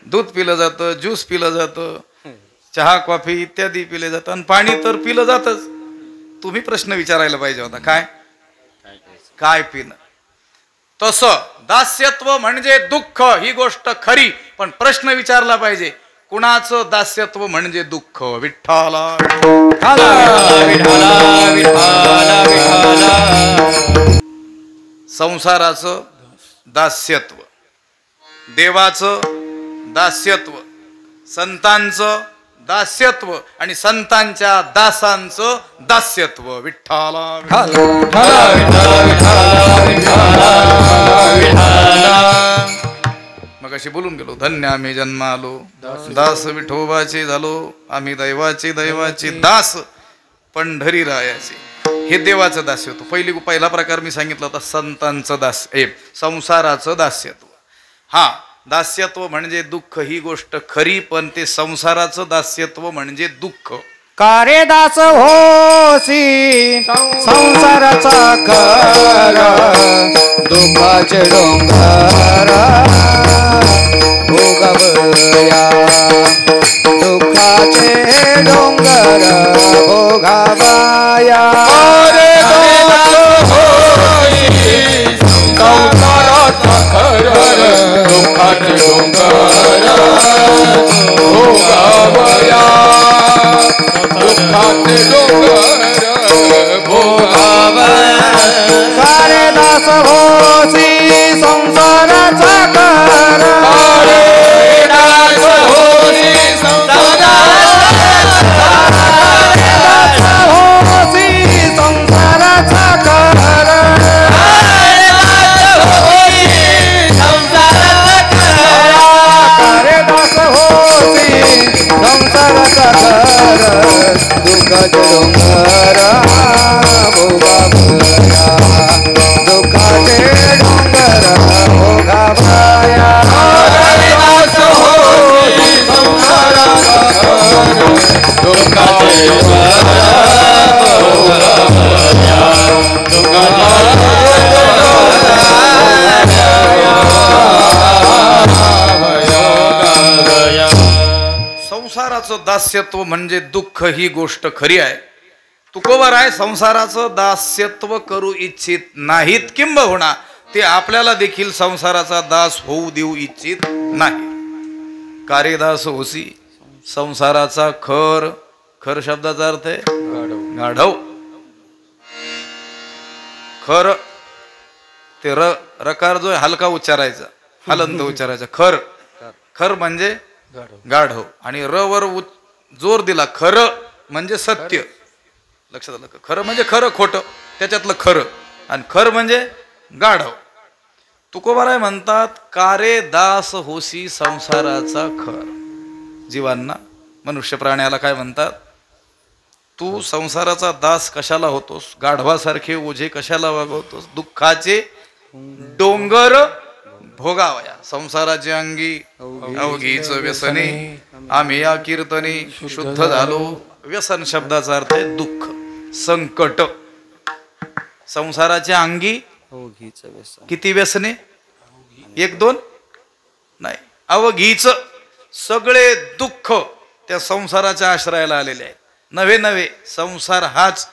दूध पिलं जातं, ज्यूस पिलं जातं, चहा कॉफी इत्यादी पिले जातं, आणि पाणी तर पिलं जातच. तुम्ही प्रश्न विचारायला पाहिजे होता, काय पिणं? तसं दास्यत्व म्हणजे दुःख ही गोष्ट खरी, पण प्रश्न विचारला पाहिजे, कुणाचं दास्यत्व म्हणजे दुःख? विठ्ठला. संसाराचं दास्यत्व, देवाचं दास्यत्व, संतांचं दास्यत्व आणि संतांच्या दासांचं दास्यत्व. विठ्ठला. मग अशी बोलून गेलो, धन्य आम्ही जन्मालो, दास विठोबाचे झालो, आम्ही दैवाचे दास पंढरी रायाचे. हे देवाचं दास्यत्व. पहिला प्रकार मी सांगितला होता संतांचं संसाराचं दास्यत्व. हा, दास्यत्व म्हणजे दुःख ही गोष्ट खरी, पण ते संसाराचं दास्यत्व म्हणजे दुःख. कारे दास होसी संसाराचा खरा, दुःखाचे डोंगर भोगवया. भोगावया दुःखाचे डोंगर भोगावया सारे दास होसी संसाराचा कर सारे दास होसी संसाराचा कर संसाराचा घर दुःखाचे डोंगर भोगावया दुःखाचे डोंगर भोगावया दास होसी संसाराचा दुःखाचे संसाराचं दास्यत्व म्हणजे दुःख ही गोष्ट खरी आहे. तुकोबर आहे संसाराचं दास्यत्व करू इच्छित नाहीत, किंबहुना ते आपल्याला देखील संसाराचा दास होऊ देऊ इच्छित नाही. कार्यदास होसी संसाराचा खर. खर शब्दाचा अर्थ आहे गाढव. खर ते रकार जो आहे हलका उच्चारायचा, हलंत उच्चारायचा. खर खर म्हणजे गाढव. आणि र वर जोर दिला. खर म्हणजे सत्य. लक्षात आलं का? खरं म्हणजे खरं खोटं त्याच्यातलं खरं, आणि खर म्हणजे गाढव. तुकोबाराय म्हणतात कारे दास होसी संसाराचा खर. जीवांना मनुष्य प्राण्याला काय म्हणतात, तू संसाराचा दास कशाला होतोस, गाढवासारखे ओझे कशाला वागवतोस, दुःखाचे डोंगर भोगावया. संसाराची अंगी अवघीच व्यसने आम्ही या कीर्तने शुद्ध झालो. व्यसन शब्दाचा अर्थ आहे दुःख, संकट. संसाराच्या अंगी किती व्यसने, एक दोन नाही, अवघीच सगळे दुःख त्या संसाराच्या आश्रयाला आलेले आहेत. नव्हे नव्हे संसार हाच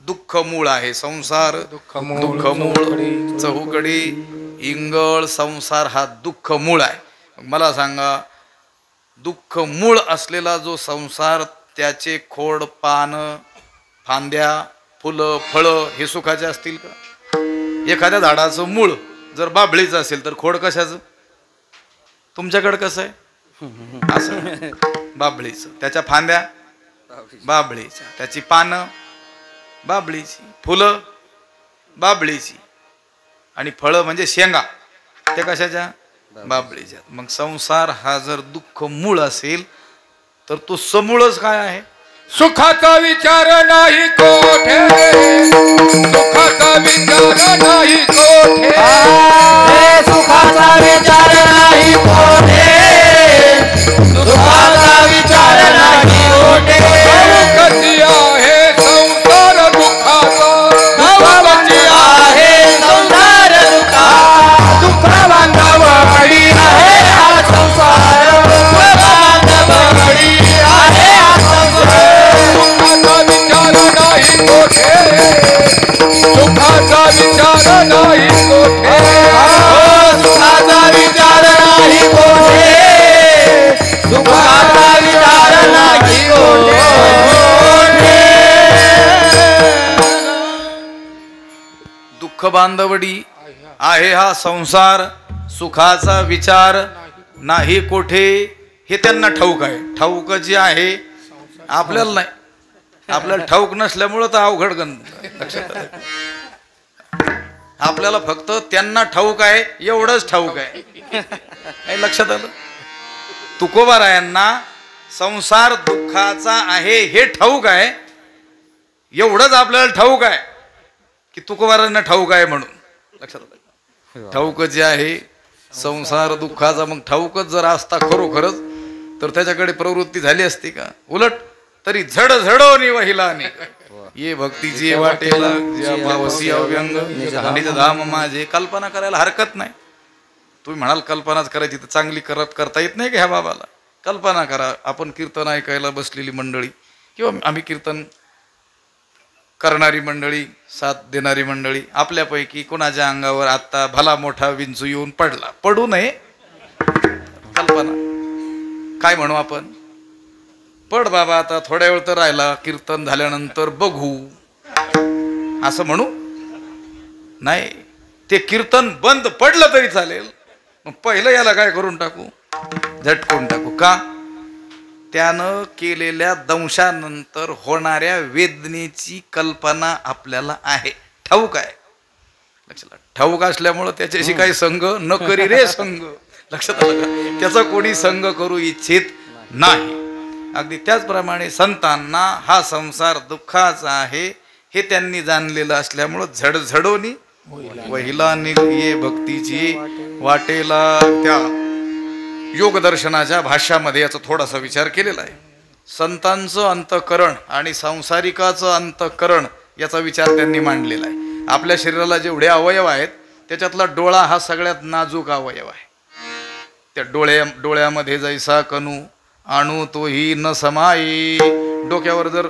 दुःख मूळ आहे. संसार दुःख मूळ, चहूकडी इंगळ. संसार हा दुःख मूळ आहे. मला सांगा, दुःख मूळ असलेला जो संसार, त्याचे खोड, पान, फांद्या, फुलं, फळं हे सुखाचे असतील का? एखाद्या झाडाचं मूळ जर बाभळीचं असेल तर खोड कशाचं? तुमच्याकडे कसं आहे? असं बाभळीचं. त्याच्या फांद्या बाभळीच्या, त्याची पानं बाभळीची, फुलं बाभळीची, आणि फळं म्हणजे शेंगा ते कशाच्या? बाभळीच्या. मग संसार हा जर दुःख मूळ असेल तर तो समूळच काय आहे? सुखाचा विचार नाही कोठे, सुखाचा विचार नाही कोठे, सुखाचा विचार नाही कोठे, सुखाचा विचार नाही कोठे. कशी आहे संसार दुःखाचा, कशी आहे संसार दुःखा, दुःख बांधवडी आहे हा संसार, दुःख बांधवडी आहे हा संसार. सुखाचा विचार नाही कोठे, सुखाचा विचार नाही कोठे, सुखाचा विचार नाही कोठे, सुखाचा विचार नाही कोठे. दुःख बांधवडी आहे हा संसार, सुखाचा विचार नाही कोठे. हे त्यांना ठाऊक आहे. ठाऊक जे आहे आपल्याला नाही. आपल्याला ठाऊक नसल्यामुळं तर अवघड लक्षात आलं. आपल्याला फक्त त्यांना ठाऊक आहे एवढंच ठाऊक आहे. हे लक्षात आलं. तुकोबारायांना संसार दुःखाचा आहे हे ठाऊक आहे. एवढंच आपल्याला ठाऊक आहे की तुकोबारांना ठाऊक आहे म्हणून. लक्षात आलं. ठाऊक जे आहे संसार दुःखाचा, मग ठाऊकच जर असता खरोखरच तर त्याच्याकडे प्रवृत्ती झाली असती का? उलट तरी झड झडवणी वहिला ये भक्तीची वाटेला ज्या पावसी अव्यंग निज धाम माझे. कल्पना करायला हरकत नाही. तुम्ही म्हणाल कल्पनाच करायची तर चांगली करता येत नाही का ह्या बाबाला? कल्पना करा, आपण कीर्तन ऐकायला बसलेली मंडळी किंवा आम्ही कीर्तन करणारी मंडळी, साथ देणारी मंडळी, आपल्यापैकी कोणाच्या अंगावर आता भला मोठा विंचू येऊन पडला, पडू नये. कल्पना काय म्हणू आपण, पड बाबा आता थोड्या वेळ तर राहिला, कीर्तन झाल्यानंतर बघू असं म्हणू नाही. ते कीर्तन बंद पडलं तरी चालेल, मग पहिलं याला काय करून टाकू, झटकून टाकू. का, त्यानं केलेल्या दंशानंतर होणाऱ्या वेदनेची कल्पना आपल्याला आहे, ठाऊक आहे. लक्षात, ठाऊक असल्यामुळं त्याच्याशी काही संग न करी रे संग. लक्षात आलं का, त्याचा कोणी संग करू इच्छित नाही. अगदी त्याचप्रमाणे संतांना हा संसार दुःखाचा आहे हे त्यांनी जाणलेलं असल्यामुळं झडझडोनी वहिला निघे भक्तीची वाटेला. त्या योगदर्शनाच्या भाष्यामध्ये याचा थोडासा विचार केलेला आहे. संतांचं अंतःकरण आणि संसारिकाचं अंतःकरण याचा विचार त्यांनी मांडलेला आहे. आपल्या शरीराला जेवढे अवयव आहेत त्याच्यातला डोळा हा सगळ्यात नाजूक अवयव आहे. त्या डोळ्यामध्ये जैसा कणू आणू तोही न समाई. डोक्यावर जर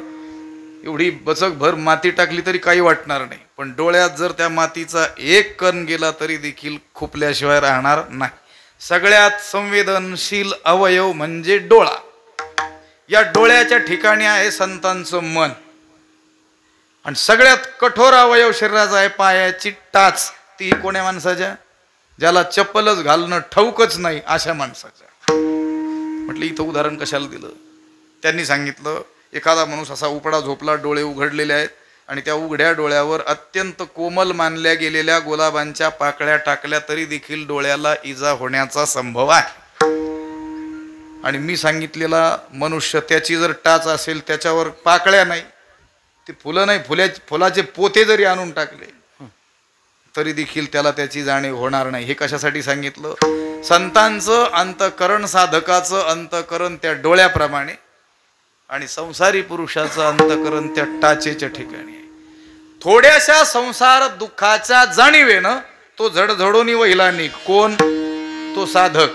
एवढी बचकभर माती टाकली तरी काही वाटणार नाही, पण डोळ्यात जर त्या मातीचा एक कण गेला तरी देखील खुपल्याशिवाय राहणार नाही. सगळ्यात संवेदनशील अवयव म्हणजे डोळा. या डोळ्याच्या ठिकाणी आहे संतांचं मन. आणि सगळ्यात कठोर अवयव शरीराचा आहे पायाची टाच. ती कोण्या माणसाच्या, ज्याला चप्पलच घालणं ठाऊकच नाही अशा माणसाच्या. म्हटलं इथं उदाहरण कशाला दिलं, त्यांनी सांगितलं एखादा माणूस असा उपडा झोपला, डोळे उघडलेले आहेत आणि त्या उघड्या डोळ्यावर अत्यंत कोमल मानल्या गेलेल्या गुलाबांच्या पाकळ्या टाकल्या तरी देखील डोळ्याला इजा होण्याचा संभव आहे. आणि मी सांगितलेला मनुष्य, त्याची जर टाच असेल, त्याच्यावर पाकळ्या नाही, ते फुलं नाही, फुलाचे पोते जरी आणून टाकले तरी देखील त्याला त्याची जाणीव होणार नाही. हे कशासाठी सांगितलं, संतांचं अंतःकरण, साधकाचं अंतःकरण त्या डोळ्याप्रमाणे आणि संसारी पुरुषाचं अंतःकरण त्या टाचेच्या ठिकाणी आहे. थोड्याशा संसार दुःखाच्या जाणीवेनं तो झडझडोनी वहिला निघ. कोण, तो साधक.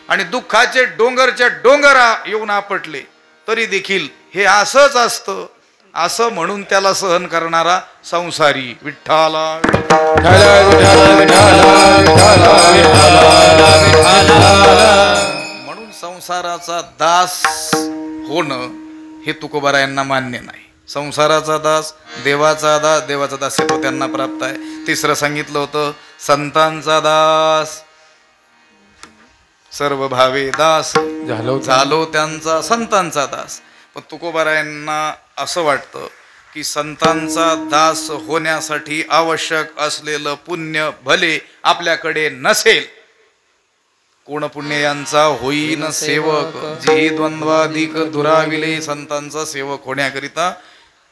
आणि दुःखाचे डोंगरच्या डोंगरा येऊन आपटले तरी देखील हे असंच असतं असं म्हणून त्याला सहन करणारा संसारी. विठ्ठला म्हणून संसाराचा दास होणं हे तुकोबारायांना मान्य नाही. संसाराचा दास, देवाचा दास, देवाचा दास्यत्व त्यांना प्राप्त आहे. तिसरं सांगितलं होतं संतांचा दास, सर्व भावे दास झालो त्यांचा संतांचा दास. पण तुकोबारायांना असं वाटतं की संतांचा दास होण्यासाठी आवश्यक असलेलं पुण्य भले आपल्याकडे नसेल. कोण पुण्य यांचा होईन सेवक, जी द्वंद्वाधिक दुराविले. संतांचा सेवक होण्याकरिता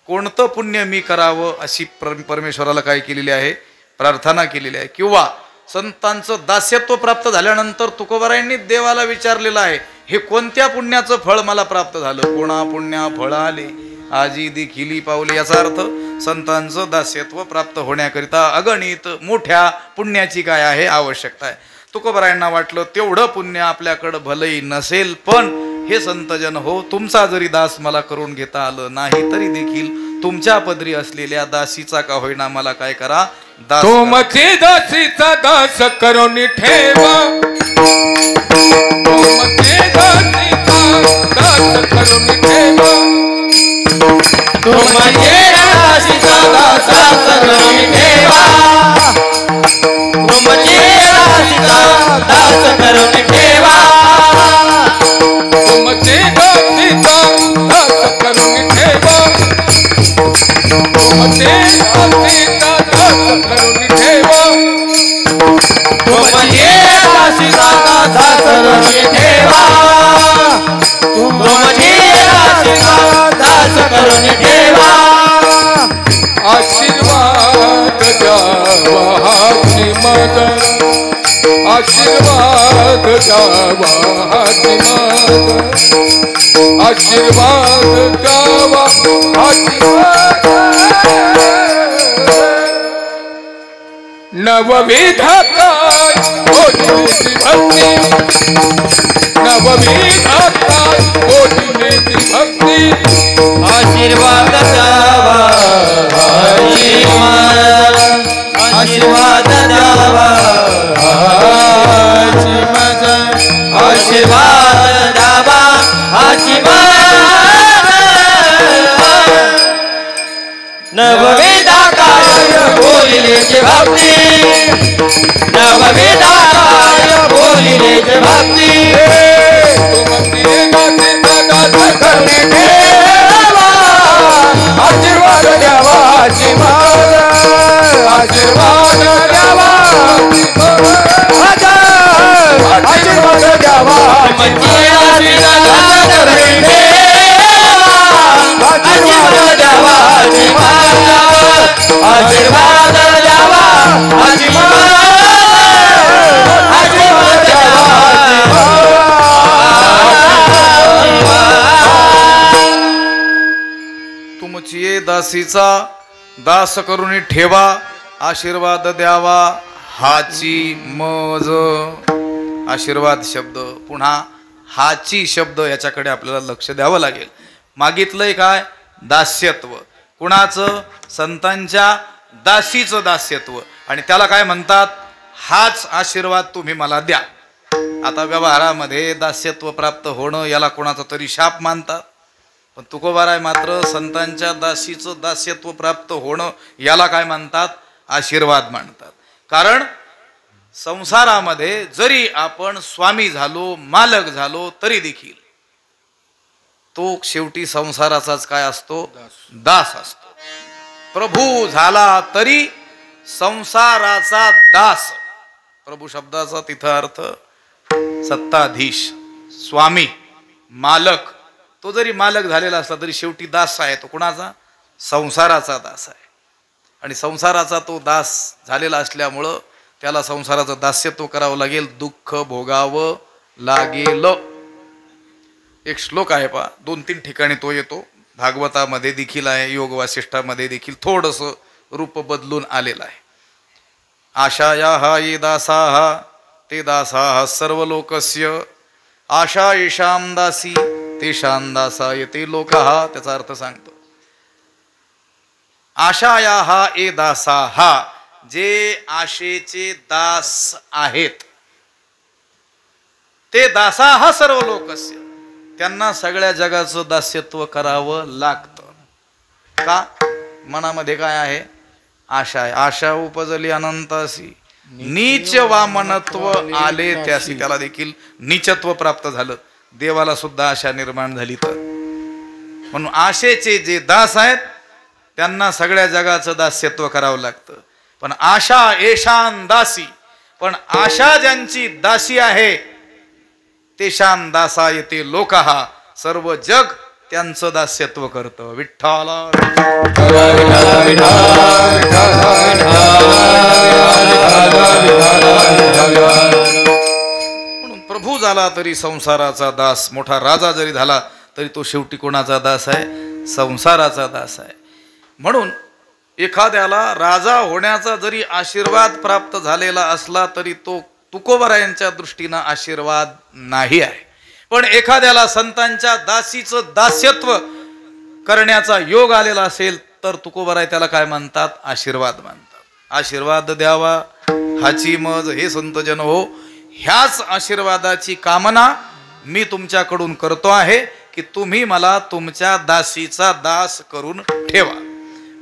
कोणतं पुण्य मी करावं अशी परमेश्वराला काय केलेली आहे, प्रार्थना केलेली आहे. किंवा संतांचं दास्यत्व प्राप्त झाल्यानंतर तुकोबारायांनी देवाला विचारलेलं आहे, हे कोणत्या पुण्याचं फळ मला प्राप्त झालं. कोणा पुण्या फळ आले आजी देखिली पावले. याचा अर्थ संतांचं दास्यत्व प्राप्त होण्याकरिता अगणित मोठ्या पुण्याची काय आहे, आवश्यकता आहे. तुकोबारायांना वाटलं तेवढं पुण्य आपल्याकडं भलही नसेल, पण हे संतजन हो, तुमचा जरी दास मला करून घेता आलं नाही तरी देखील तुमच्या पदरी असलेल्या दासीचा का होईना मला काय करा, दास. तुमची दासीचा दास करून ठेवा, तुमची दासीचा दास करून ठेवा, तुमची दासीचा दास करून ठेवा, तुमची दासीचा दास करून ठेवा, तुमची दासीचा दास करून ठेवा, तुमची दासीचा दास करून ठेवा, तुमची दासीचा दास करून ठेवा, तुमची दासीचा दास करून ठेवा. आशीर्वाद द्यावा हाती माझा, आशीर्वाद द्यावा हाती माझा, आशीर्वाद द्यावा हाती माझा. नवविधा काय ओढीची भक्ती, नवविधा काय ओढीची भक्ती, आशीर्वाद द्यावा हाती माझा, आशीर्वाद द्यावा हाती माझा, आशीर्वाद द्यावा नवविधा काय बोलिले जे भक्ती नवविधा काय बोलिले जे भक्ती आशीर्वाद द्यावाची मला आशीर्वाद द्यावा आशीर्वाद द्यावा आशीर्वाद द्यावा आशीर्वाद द्यावा आशीर्वाद तुमची दासीचा दास करून ठेवा आशीर्वाद द्यावा हाची मज आशीर्वाद शब्द पुन्हा हाची शब्द याच्याकडे आपल्याला लक्ष द्यावं लागेल. मागितलंय काय दास्यत्व कुणाचं संतांच्या दासीचं दास्यत्व आणि त्याला काय म्हणतात हाच आशीर्वाद तुम्ही मला द्या. आता व्यवहारामध्ये दास्यत्व प्राप्त होणं याला कोणाचा तरी शाप मानतात पण तुकोबाराय मात्र संतांच्या दासीचं दास्यत्व प्राप्त होणं याला काय म्हणतात आशीर्वाद मानतात. कारण संसारामध्ये जरी आपण स्वामी झालो मालक झालो तरी देखील तो शेवटी संसाराचाच काय असतो दास असतो. प्रभू झाला तरी संसाराचा दास. प्रभू शब्दाचा तिथं अर्थ सत्ताधीश स्वामी मालक. तो जरी मालक झालेला असला तरी शेवटी दास आहे. तो कुणाचा संसाराचा दास आहे आणि संसाराचा तो दास झालेला असल्यामुळं त्याला संसाराचं दास्यत्व करावं लागेल दुःख भोगावं लागेल. एक श्लोक आहे पहा 2-3 ठिकाणी तो येतो भागवतामध्ये देखील आहे योग वासिष्ठामध्ये देखील थोडंसं रूप बदलून आलेलं आहे. आशाया हा ये दासाः ते दासाः सर्व लोकस्य आशा येषां दासी तेषां दासाय ते लोकाः. त्याचा अर्थ सांगतो आशाया हा ए दासाः जे आशेचे दास आहेत ते दासाः सर्व लोकस्य त्यांना सगळ्या जगाचं दास्यत्व करावं लागतं. का मनामध्ये काय आहे आशा आहे. आशा उपजली अनंतासी नीच वामनत्व आले त्यासी. त्याला देखील नीचत्व प्राप्त झालं. देवाला सुद्धा आशा निर्माण झाली. तर म्हणून आशेचे जे दास आहेत त्यांना सगळ्या जगाचं दास्यत्व करावं लागतं. पण आशा येषां दासी पण आशा ज्यांची दासी आहे तेषां दासाय ते लोकाः सर्व जग त्यांचं दास्यत्व करतं. विठ्ठला म्हणून प्रभू झाला तरी संसाराचा दास मोठा राजा जरी झाला तरी तो शेवटी कोणाचा दास आहे संसाराचा दास आहे. म्हणून एखाद्याला राजा होण्याचा जरी आशीर्वाद प्राप्त झालेला असला तरी तो तुकोबारायांच्या दृष्टीनं आशीर्वाद नाही आहे. पण एखाद्याला संतांच्या दासीचं दास्यत्व करण्याचा योग आलेला असेल तर तुकोबाराय त्याला काय म्हणतात आशीर्वाद मानतात. आशीर्वाद द्यावा हाची मज हे संतजन हो ह्याच आशीर्वादाची कामना मी तुमच्याकडून करतो आहे की तुम्ही मला तुमच्या दासीचा दास करून ठेवा.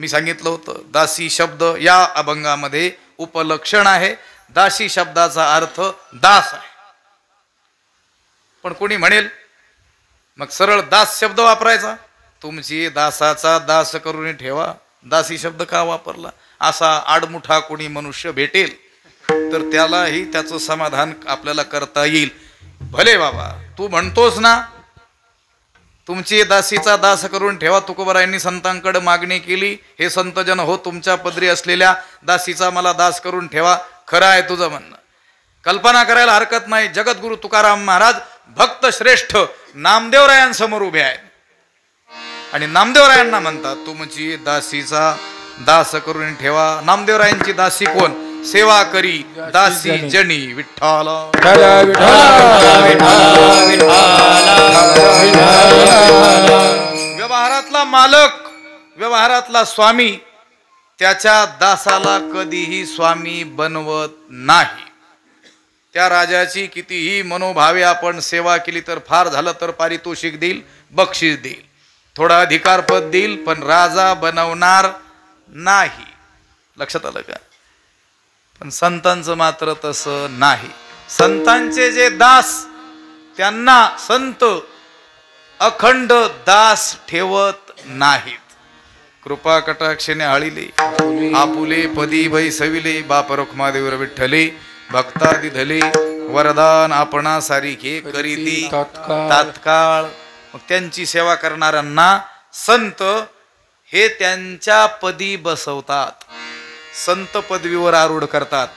मी सांगितलं होतं दासी शब्द या अभंगामध्ये उपलक्षण आहे. दासी शब्दाचा अर्थ दास आहे. पण कोणी म्हणेल मग सरळ दास शब्द वापरायचा. तुमची दासाचा दास करून ठेवा दासी शब्द का वापरला. असा आडमुठा कोणी मनुष्य भेटेल तर त्यालाही त्याचं समाधान आपल्याला करता येईल. भले बाबा तू म्हणतोस ना तुमची दासीचा दास करून ठेवा. तुकोबारायांनी संतांकडे मागणी केली हे संतजन हो तुमच्या पदरी असलेल्या दासीचा मला दास करून ठेवा. खरं आहे तुझं म्हणणं. कल्पना करायला हरकत नाही. जगद्गुरु तुकाराम महाराज भक्त श्रेष्ठ नामदेवरायांसमोर उभे आहेत आणि नामदेवरायांना म्हणतात तुमची दासीचा दास करून ठेवा. नामदेवरायांची दासी कोण सेवा करी दासी जनी विठ्ठल. व्यवहारातला मालक व्यवहारातला स्वामी त्याच्या दासाला कधीही स्वामी बनवत नाही. त्या राजाची कितीही मनोभावे आपण सेवा केली तर फार झालं तर पारितोषिक देईल बक्षीस देईल थोडा अधिकारपद देईल पण राजा बनवणार नाही. लक्षात आलं का? पण संतांचं मात्र तसं नाही. संतांचे जे दास त्यांना संत अखंड दास ठेवत नाहीत. कृपा कटाक्षेने आळिले आपुले पदी बैसविले बाप रखुमादेवर विठ्ठले भक्तादी धले वरदान आपणा सारिखे करीती तात्काळ. मग त्यांची सेवा करणाऱ्यांना संत हे त्यांच्या पदी बसवतात, संत पदवीवर आरूढ करतात.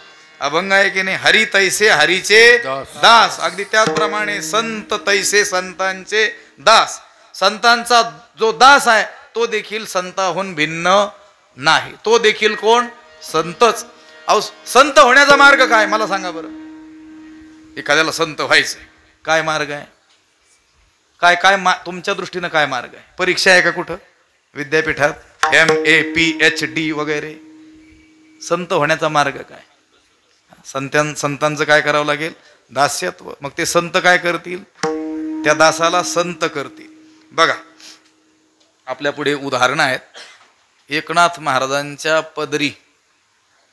अभंग आहे की नाही? हरी तैसे हरीचे दास. अगदी त्याचप्रमाणे संत तैसे संतांचे दास. संतांचा जो दास आहे तो देखील संताहून भिन्न नाही. तो देखील कोण? संतच. अहो संत होण्याचा मार्ग काय मला सांगा बरं. एखाद्याला संत व्हायचंय, काय मार्ग आहे? काय काय तुमच्या दृष्टीनं काय मार्ग आहे? परीक्षा आहे का कुठं विद्यापीठात MA PhD वगैरे? संत होण्याचा मार्ग काय? संतांचं काय करावं लागेल? दास्यत्व. मग ते संत काय करतील? त्या दासाला संत करतील. बघा आपल्या पुढे उदाहरणं आहेत. एकनाथ महाराजांच्या पदरी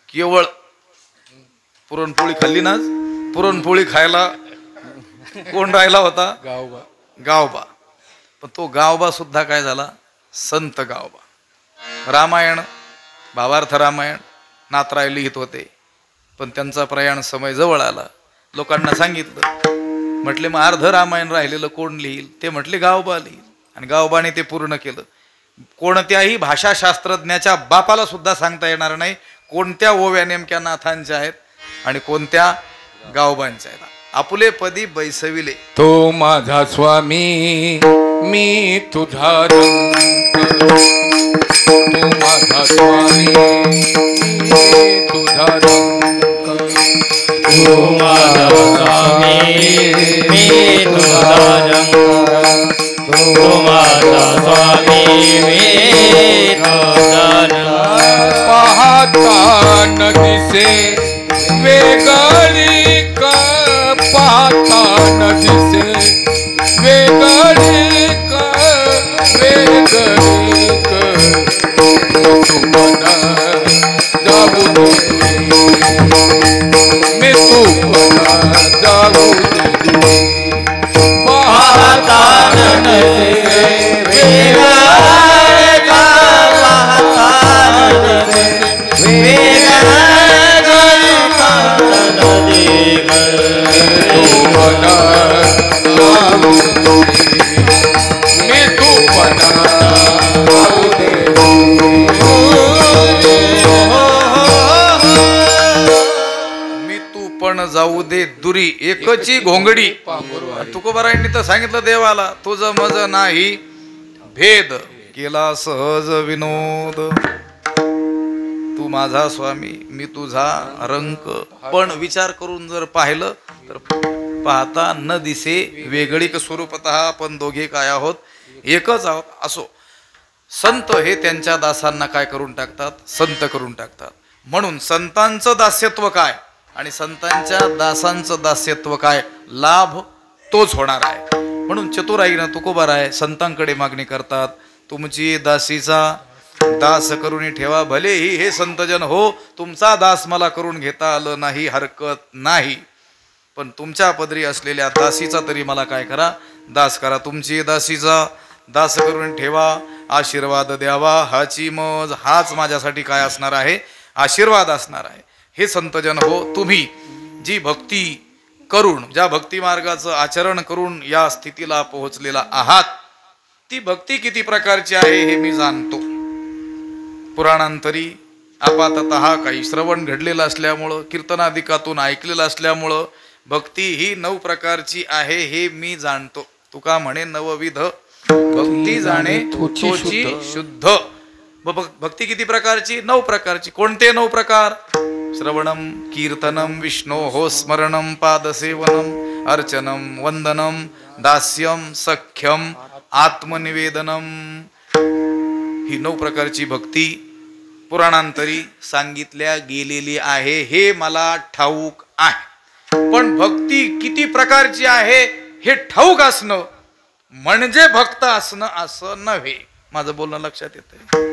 केवळ पुरणपोळी खाल्ली ना. पुरणपोळी खायला कोण राहिला होता? गावबा. गावबा. पण तो गावबा सुद्धा काय झाला? संत गावबा. रामायण भावार्थ रामायण नाथराय लिहित होते, पण त्यांचा प्रयाण समय जवळ आला. लोकांना सांगितलं, म्हटले मग अर्ध रामायण राहिलेलं कोण लिहिल? ते म्हटले गावबा लिहिल. आणि गावबाने ते पूर्ण केलं. कोणत्याही भाषाशास्त्रज्ञाच्या बापाला सुद्धा सांगता येणार नाही कोणत्या ओव्या नेमक्या नाथांच्या आहेत आणि कोणत्या गावबांच्या आहेत. आपुले पदी बैसविले तो माझा स्वामी मी तुझा रंग, तो माझा स्वामी मी तुझा रंग, तू माझा स्वामी मी तुझा रंग, तू माझा स्वामी मी तुझा रंग. पाहता न दिसे वेगळी का, पाहता न दिसे वेगळी का, वेगळी का. तू मना जाऊ दे, मी तू मना जाऊ दे. पाहता न दिसे वेगळी का, पाहता न दिसे वेगळी का, नदी तू मना जाऊ दे, मी तू मना जाऊ दे. मी तू पण जाऊ दे दुरी एकची घोंगडी. तुकोबारायांनी तर सांगितलं देवाला, तुझं मज नाही भेद केला सहज विनोद. तू माझा स्वामी मी तुझा रंक. पण विचार करून जर पाहिलं तर पाहता न दिसे वेगळी स्वरूपतः आपण दोघे काय आहोत? एकच आहोत. असो, संत हे त्यांच्या दासांना काय करून टाकतात? संत करून टाकतात. म्हणून संतांचं दास्यत्व काय आणि संतांच्या दासांचं दास्यत्व काय? लाभ तोच होणार आहे. म्हणून चतुराईनं तुकोबाराय संतांकडे मागणी करतात, तुमची दासीचा दास करून ठेवा. भलेही हे संतजन हो, तुमचा दास मला करून घेता आलं नाही, हरकत नाही, पण तुमच्या पदरी असलेल्या दासीचा तरी मला काय करा? दास करा. तुमची दासीचा दास करून ठेवा, आशीर्वाद द्यावा. हाची मज, हाच माझ्यासाठी काय असणार आहे? आशीर्वाद असणार आहे. हे संतजन हो, तुम्ही जी भक्ती करून, ज्या भक्ती मार्गाचं आचरण करून या स्थितीला पोहोचलेला आहात, ती भक्ती किती प्रकारची आहे हे मी जाणतो. पुराणांतरी आपाततः काही श्रवण घडलेलं असल्यामुळं, कीर्तनादिकातून ऐकलेलं असल्यामुळं भक्ती ही 9 प्रकारची आहे हे मी जाणतो. तुका म्हणे नवविध भक्ती जाणे तोची शुद्ध. भक्ती किती प्रकारची? 9 प्रकारची. कोणते 9 प्रकार? श्रवणम कीर्तनम विष्णोः स्मरणम पादसेवनम अर्चनम वंदनम दास्यम सख्यम आत्मनिवेदनम. ही 9 प्रकारची भक्ती पुराणांतरी सांगितल्या गेलेली आहे हे मला ठाऊक आहे. पण भक्ती किती प्रकारची आहे हे ठाऊक असणं म्हणजे भक्त असणं असं नव्हे. माझं बोलणं लक्षात येतंय?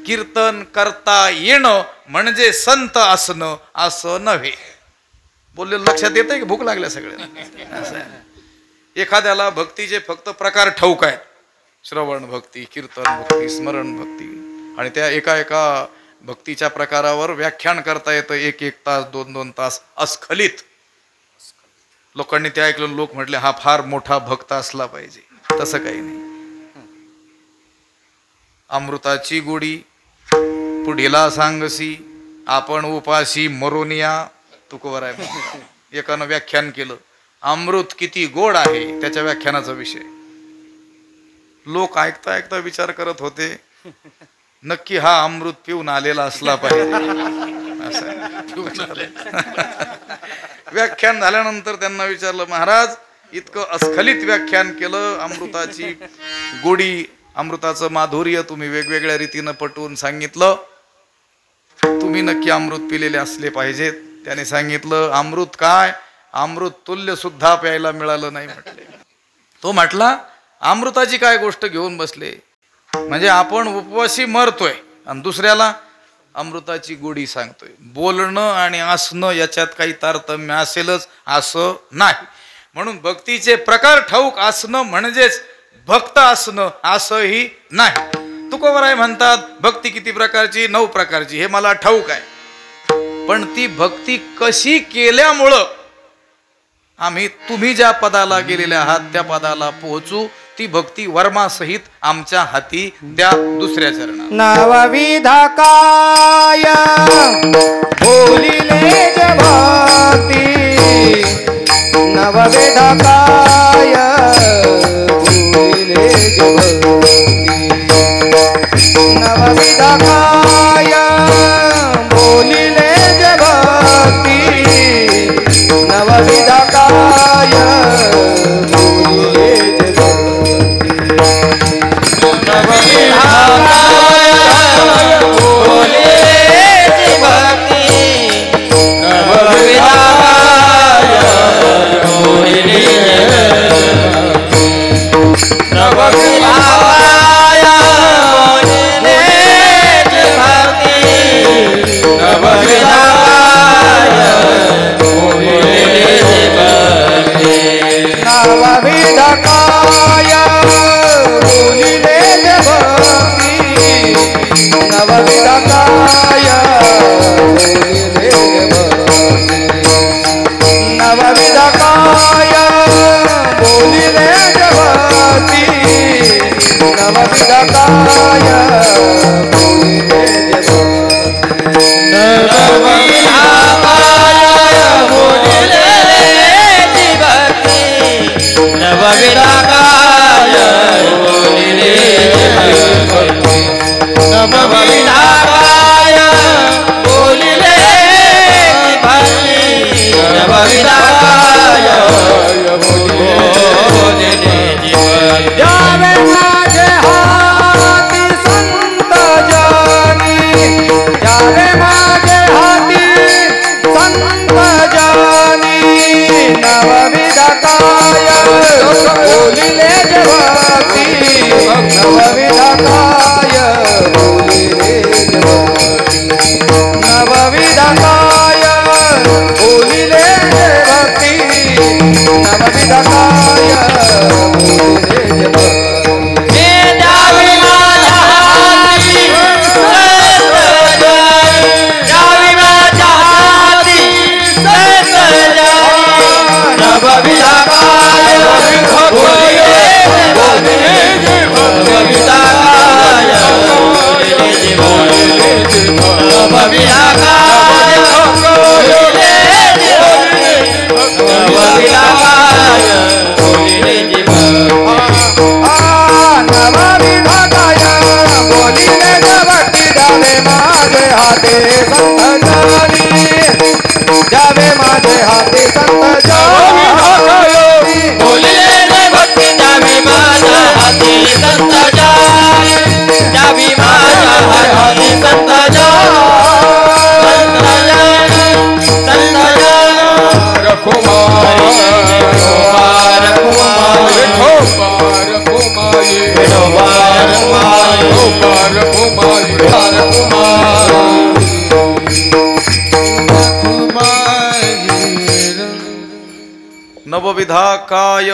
कीर्तन करता येणं म्हणजे संत असणं असं नव्हे. बोलले लक्षात येतंय की भूक लागल्या सगळ्यांना. एखाद्याला भक्तीचे फक्त प्रकार ठाऊक आहेत, श्रवण भक्ती, कीर्तन भक्ती, स्मरण भक्ती, आणि त्या एका एका भक्तीच्या प्रकारावर व्याख्यान करता येतं 1-1 तास 2-2 तास अस्खलित. लोकांनी ते ऐकलं, लोक म्हटले हा फार मोठा भक्त असला पाहिजे. तसं काही नाही. अमृताची गोडी पुढीला सांगसी, आपण उपाशी मरोनिया. तुकोबर आहे. एकानं व्याख्यान केलं, अमृत किती गोड आहे, त्याच्या व्याख्यानाचा विषय. लोक ऐकता ऐकता विचार करत होते, नक्की हा अमृत पिऊन आलेला असला पाहिजे. व्याख्यान झाल्यानंतर त्यांना विचारलं, महाराज इतकं अस्खलित व्याख्यान केलं, अमृताची गोडी, अमृताचं माधुर्य तुम्ही वेगवेगळ्या रीतीनं पटवून सांगितलं, तुम्ही नक्की अमृत पिलेले असले पाहिजेत. त्याने सांगितलं, अमृत काय, अमृत तुल्य सुद्धा प्यायला मिळालं नाही म्हटले. तो म्हटला, अमृताची काय गोष्ट घेऊन बसले, म्हणजे आपण उपवासी मरतोय आणि दुसऱ्याला अमृताची गोडी सांगतोय. बोलणं आणि असणं याच्यात काही तारतम्य असेलच असं नाही. म्हणून भक्तीचे प्रकार ठाऊक असणं म्हणजेच भक्त असणं असंही नाही. तुकोबराय म्हणतात, भक्ती किती प्रकारची, 9 प्रकारची, हे मला ठाऊक आहे. पण ती भक्ती कशी केल्यामुळं आम्ही तुम्ही ज्या पदाला गेलेले आहात त्या पदाला पोहोचू, ती भक्ती वर्मासहित आमच्या हाती द्या. दुसऱ्या चरणात नवविधा काय बोलिले जे भक्ती, नवविधा काय बोलिले जे भक्ती, नवविधा काय बोलिले जे भक्ती, नवविधा काय बोलिले जे भक्ती, नवविधा काय बोलिले जे भक्ती, नवविधा काय बोलिले जे भक्ती, नवविधा नवविधा काय बोलिले जे भक्ती, नवविधा काय बोलिले जे भक्ती, नवविधा काय बोलिले जे भक्ती, नवविधा काय बोलिले जे भक्ती, नवविधा काय बोलिले जे भक्ती, नवविधा काय बोलिले जे भक्ती, नवविधा काय बोलिले जे भक्ती, नवविधा काय बोलिले जे भक्ती. जावे माझे हाती संत जानी, जावे माझे हाती संत जानी, नवविधा काय बोलिले जे भक्ती, नवविधा काय बोलिले जे भक्ती, नवविधा काय बोलिले जे भक्ती, नवविधा काय बोलिले जे भक्ती. काय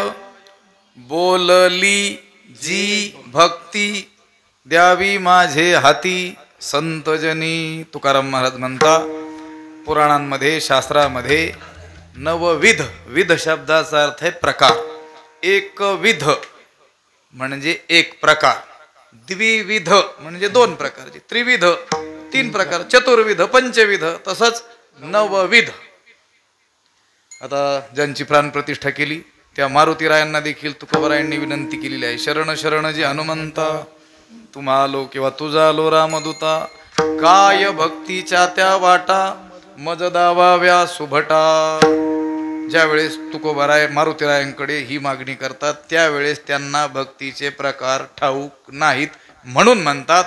बोलली जी भक्ती द्यावी माझे हाती संतजनी. तुकाराम महाराज म्हणता पुराणांमध्ये शास्त्रामध्ये नवविध, विध शब्दाचा अर्थ आहे प्रकार. एकविध म्हणजे एक प्रकार, द्विविध म्हणजे दोन प्रकारचे, त्रिविध तीन प्रकार, चतुर्विध पंचविध, तसंच नवविध. आता ज्यांची प्राणप्रतिष्ठा केली त्या मारुतीरायांना देखील तुकोबारायांनी विनंती केलेली आहे. शरण शरण जी हनुमंता तुम्हालो किंवा तुझा लो रामदूता, काय भक्तीच्या त्या वाटा मज दावाव्या सुभटा. ज्यावेळेस तुकोबाराय मारुतीरायांकडे ही मागणी करतात त्यावेळेस त्यांना भक्तीचे प्रकार ठाऊक नाहीत, म्हणून म्हणतात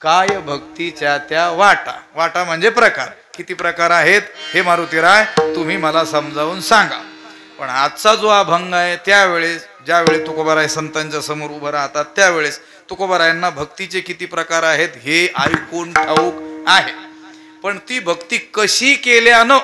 काय भक्तीच्या त्या वाटा. वाटा म्हणजे प्रकार. किती प्रकार आहेत हे मारुतीराय तुम्ही मला समजावून सांगा. पण आजचा जो अभंग आहे त्यावेळेस ज्यावेळेस तुकोबाराय संतांच्या समोर उभं राहतात त्यावेळेस तुकोबारायांना भक्तीचे किती प्रकार आहेत हे ऐकून ठाऊक आहे. पण ती भक्ती कशी केल्यानं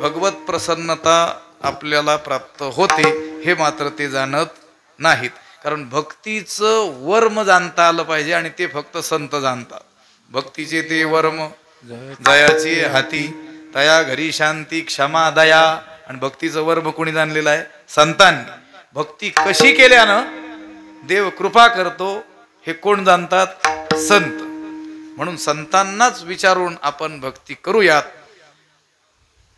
भगवत प्रसन्नता आपल्याला प्राप्त होते हे मात्र ते जाणत नाहीत. कारण भक्तीचं वर्म जाणता आलं पाहिजे आणि ते फक्त संत जाणतात. भक्तीचे ते वर्म जयाची हाती तया घरी शांती क्षमा दया. आणि भक्तीचं वर्म कोणी जाणलेलं आहे? संतांनी. भक्ती कशी केल्यानं देव कृपा करतो हे कोण जाणतात? संत. म्हणून संतांनाच विचारून आपण भक्ती करूयात.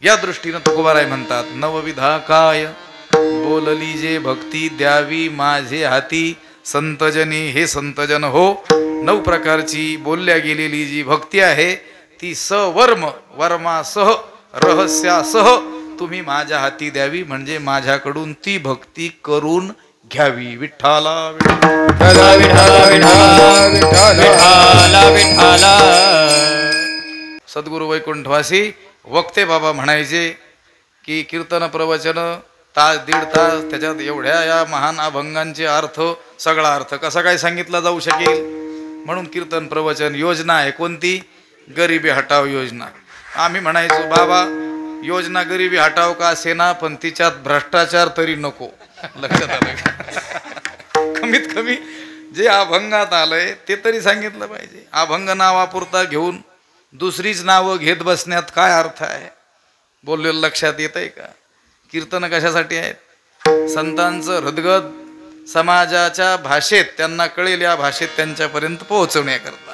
या दृष्टीनं तुकोबाराय म्हणतात नवविधा काय बोलली जे भक्ती द्यावी माझे हाती संतजनी. हे संतजन हो, 9 प्रकारची बोलल्या गेलेली जी भक्ती आहे ती सवर्म वर्मासह रहस्यासह तुम्ही माझ्या हाती द्यावी, म्हणजे माझ्याकडून ती भक्ती करून घ्यावी. विठ्ठला विठ्ठला विठ्ठला विठ्ठला विठ्ठला. सद्गुरु वैकुंठवासी वक्ते बाबा म्हणायचे की कीर्तन प्रवचन तास दीड तास त्याच्यात एवढ्या या महान अभंगांचे अर्थ, सगळा अर्थ कसा काय सांगितला जाऊ शकेल. म्हणून कीर्तन प्रवचन योजना आहे कोणती? गरिबी हटाव योजना. आम्ही म्हणायचो बाबा योजना गरिबी हटाव का असेना पण तिच्यात भ्रष्टाचार तरी नको. लक्षात आलं? कमीत कमी जे अभंगात आलंय ते तरी सांगितलं पाहिजे. अभंग नावापुरता घेऊन दुसरीच नावं घेत बसण्यात काय अर्थ आहे? बोललेलं लक्षात येत आहे का? कीर्तन कशासाठी आहेत? संतांचं हृदगत समाजाच्या भाषेत त्यांना कळेल या भाषेत त्यांच्यापर्यंत पोहोचवण्याकरता.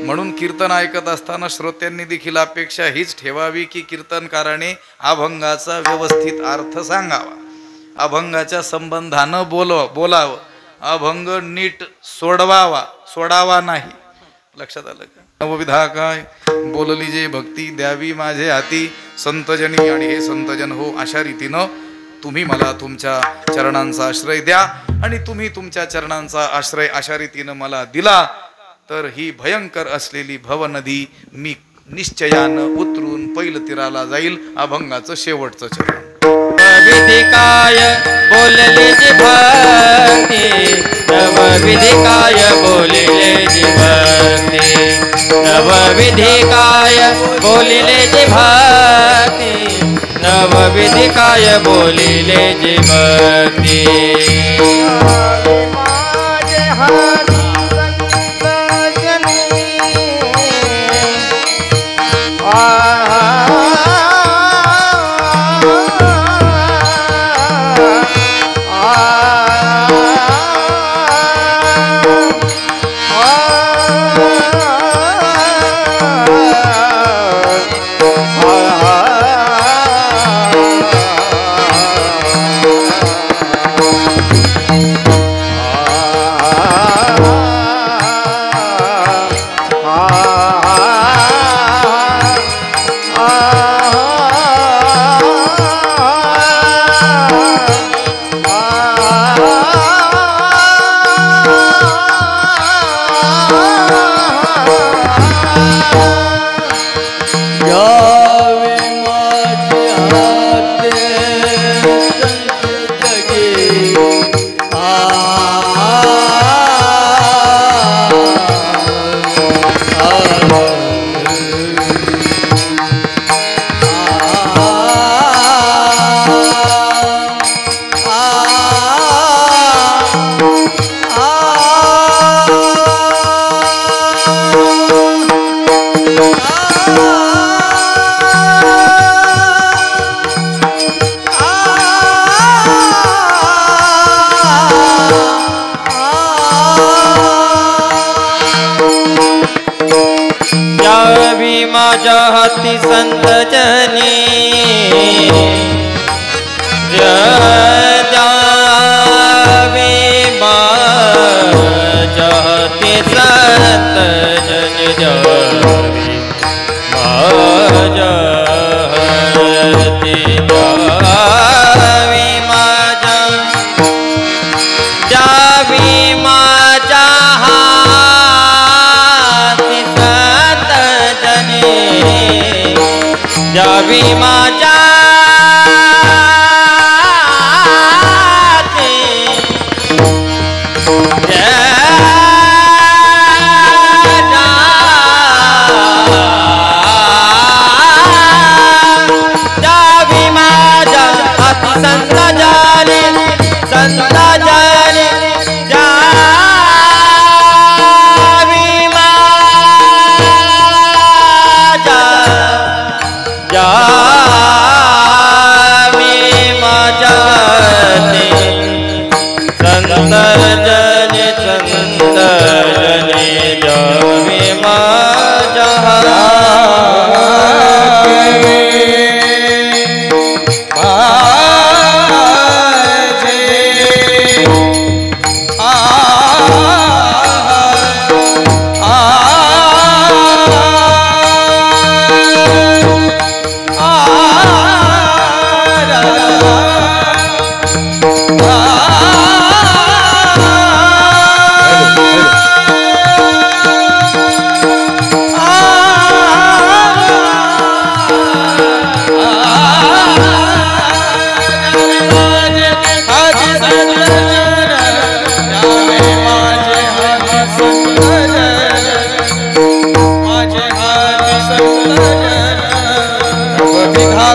म्हणून कीर्तन ऐकत असताना श्रोत्यांनी देखील अपेक्षा हीच ठेवावी की कीर्तनकाराने अभंगाचा व्यवस्थित अर्थ सांगावा, अभंगाच्या संबंधानं बोलावं, अभंग नीट सोडावा नाही. लक्षात आलं का? नवविधा काय बोलली जे भक्ती द्यावी माझे हाती संतजनी. आणि हे संतजन हो, अशा रीतीनं तुम्ही मला तुमच्या चरणांचा आश्रय द्या. आणि तुम्ही तुमच्या चरणांचा आश्रय अशा रीतीनं मला दिला तर ही भयंकर असलेली भवनदी मी निश्चयानं उतरून पैल तीराला जाईल. अभंगाचं शेवटचं चरण. विधी काय बोलले जी भक्ती नवविधी काय बोलले जी भक्ती नवविधी काय बोलले जी भक्ती नवविधी काय बोलले जी भक्ती. हाती संत जनी द्यावी माझ्या हाती संत जनी द्यावी माझ्या हाती द्यावी माझ्या हाती संत जनी द्यावी माझ्या संत जाने जावी माझ्या संत जने जावी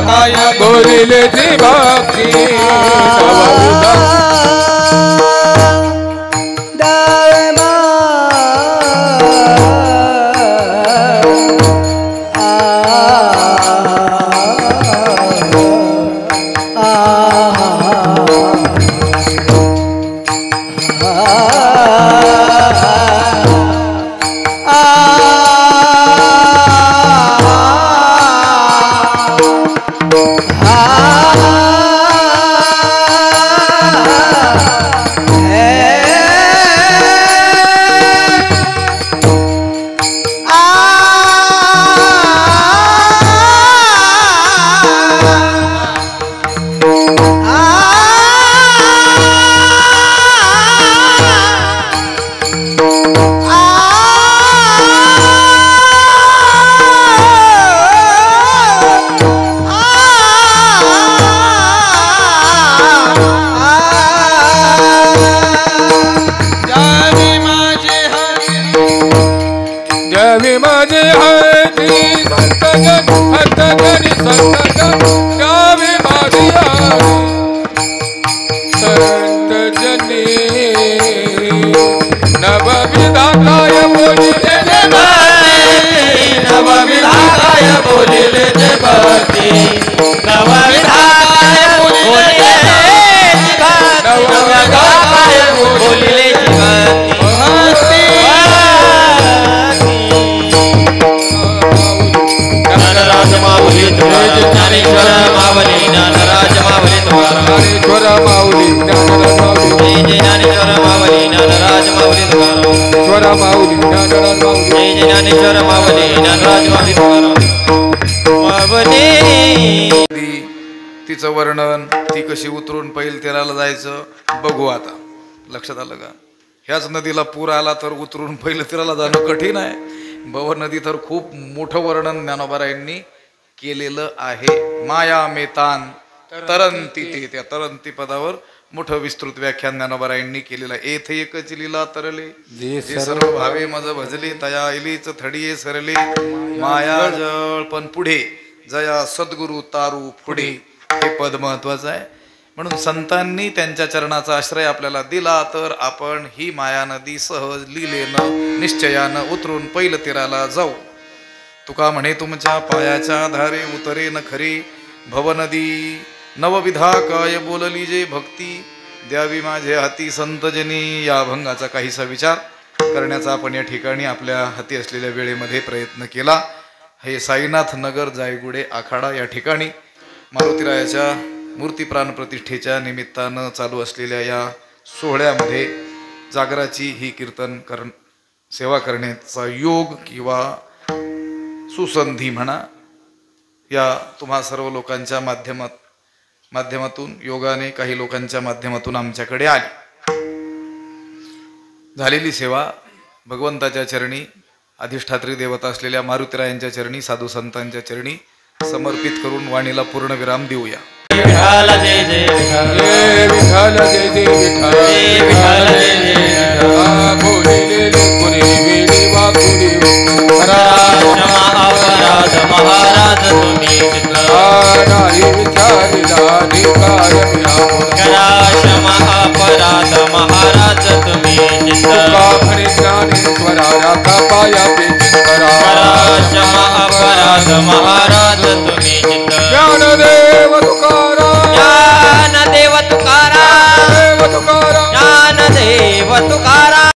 माझ्या बोलिले जी भक्ती तिचं वर्णन, ती कशी उतरून पैल तेराला जायचं बघू आता. लक्षात आलं का? ह्याच नदीला पूर आला तर उतरून पैल तेराला जाणं कठीण आहे. भव नदी तर खूप मोठं वर्णन ज्ञानोबारायांनी केलेलं आहे. माया मेतान तरंती, ते त्या तरंती पदावर मोठं विस्तृत व्याख्यान ज्ञानोबारायांनी केलेलं आहे. एथ एकच लीला तरले जे सर्व भावे मज भजले तया इलीच थडिये सरले माया जळ. पण पुढे जया सद्गुरु तारू पुढे, हे पद महत्वाचं आहे. म्हणून संतांनी त्यांच्या चरणाचा आश्रय आपल्याला दिला तर आपण ही माया नदी सहज लीलेनं निश्चयानं उतरून पैल तीराला जाऊ. तुका म्हणे तुमच्या पायाच्या धारे उतरे न खरी भवनदी नवविधा काय बोलली जे भक्ती द्यावी माझे हाती संतजनी. या अभंगाचा काहीसा विचार करण्याचा आपण या ठिकाणी आपल्या हाती असलेल्या वेळेमध्ये प्रयत्न केला. हे साईनाथ नगर जायगुडे आखाडा या ठिकाणी मारुतीरायाच्या मूर्ती प्राण प्रतिष्ठेच्या निमित्तानं चालू असलेल्या या सोहळ्यामध्ये जागराची ही कीर्तन सेवा करण्याचा योग किंवा सुसंधी म्हणा या तुम्हा सर्व लोकांच्या माध्यमातून योगाने काही लोकांच्या माध्यमातून आमच्याकडे आली. झालेली सेवा भगवंताच्या चरणी अधिष्ठात्री देवता असलेल्या मारुतीरायांच्या चरणी साधू संतांच्या चरणी समर्पित करून वाणीला पूर्ण विराम देऊया. विठाल जय जय विठाल जय विठ्ठल जय जय विठ्ठल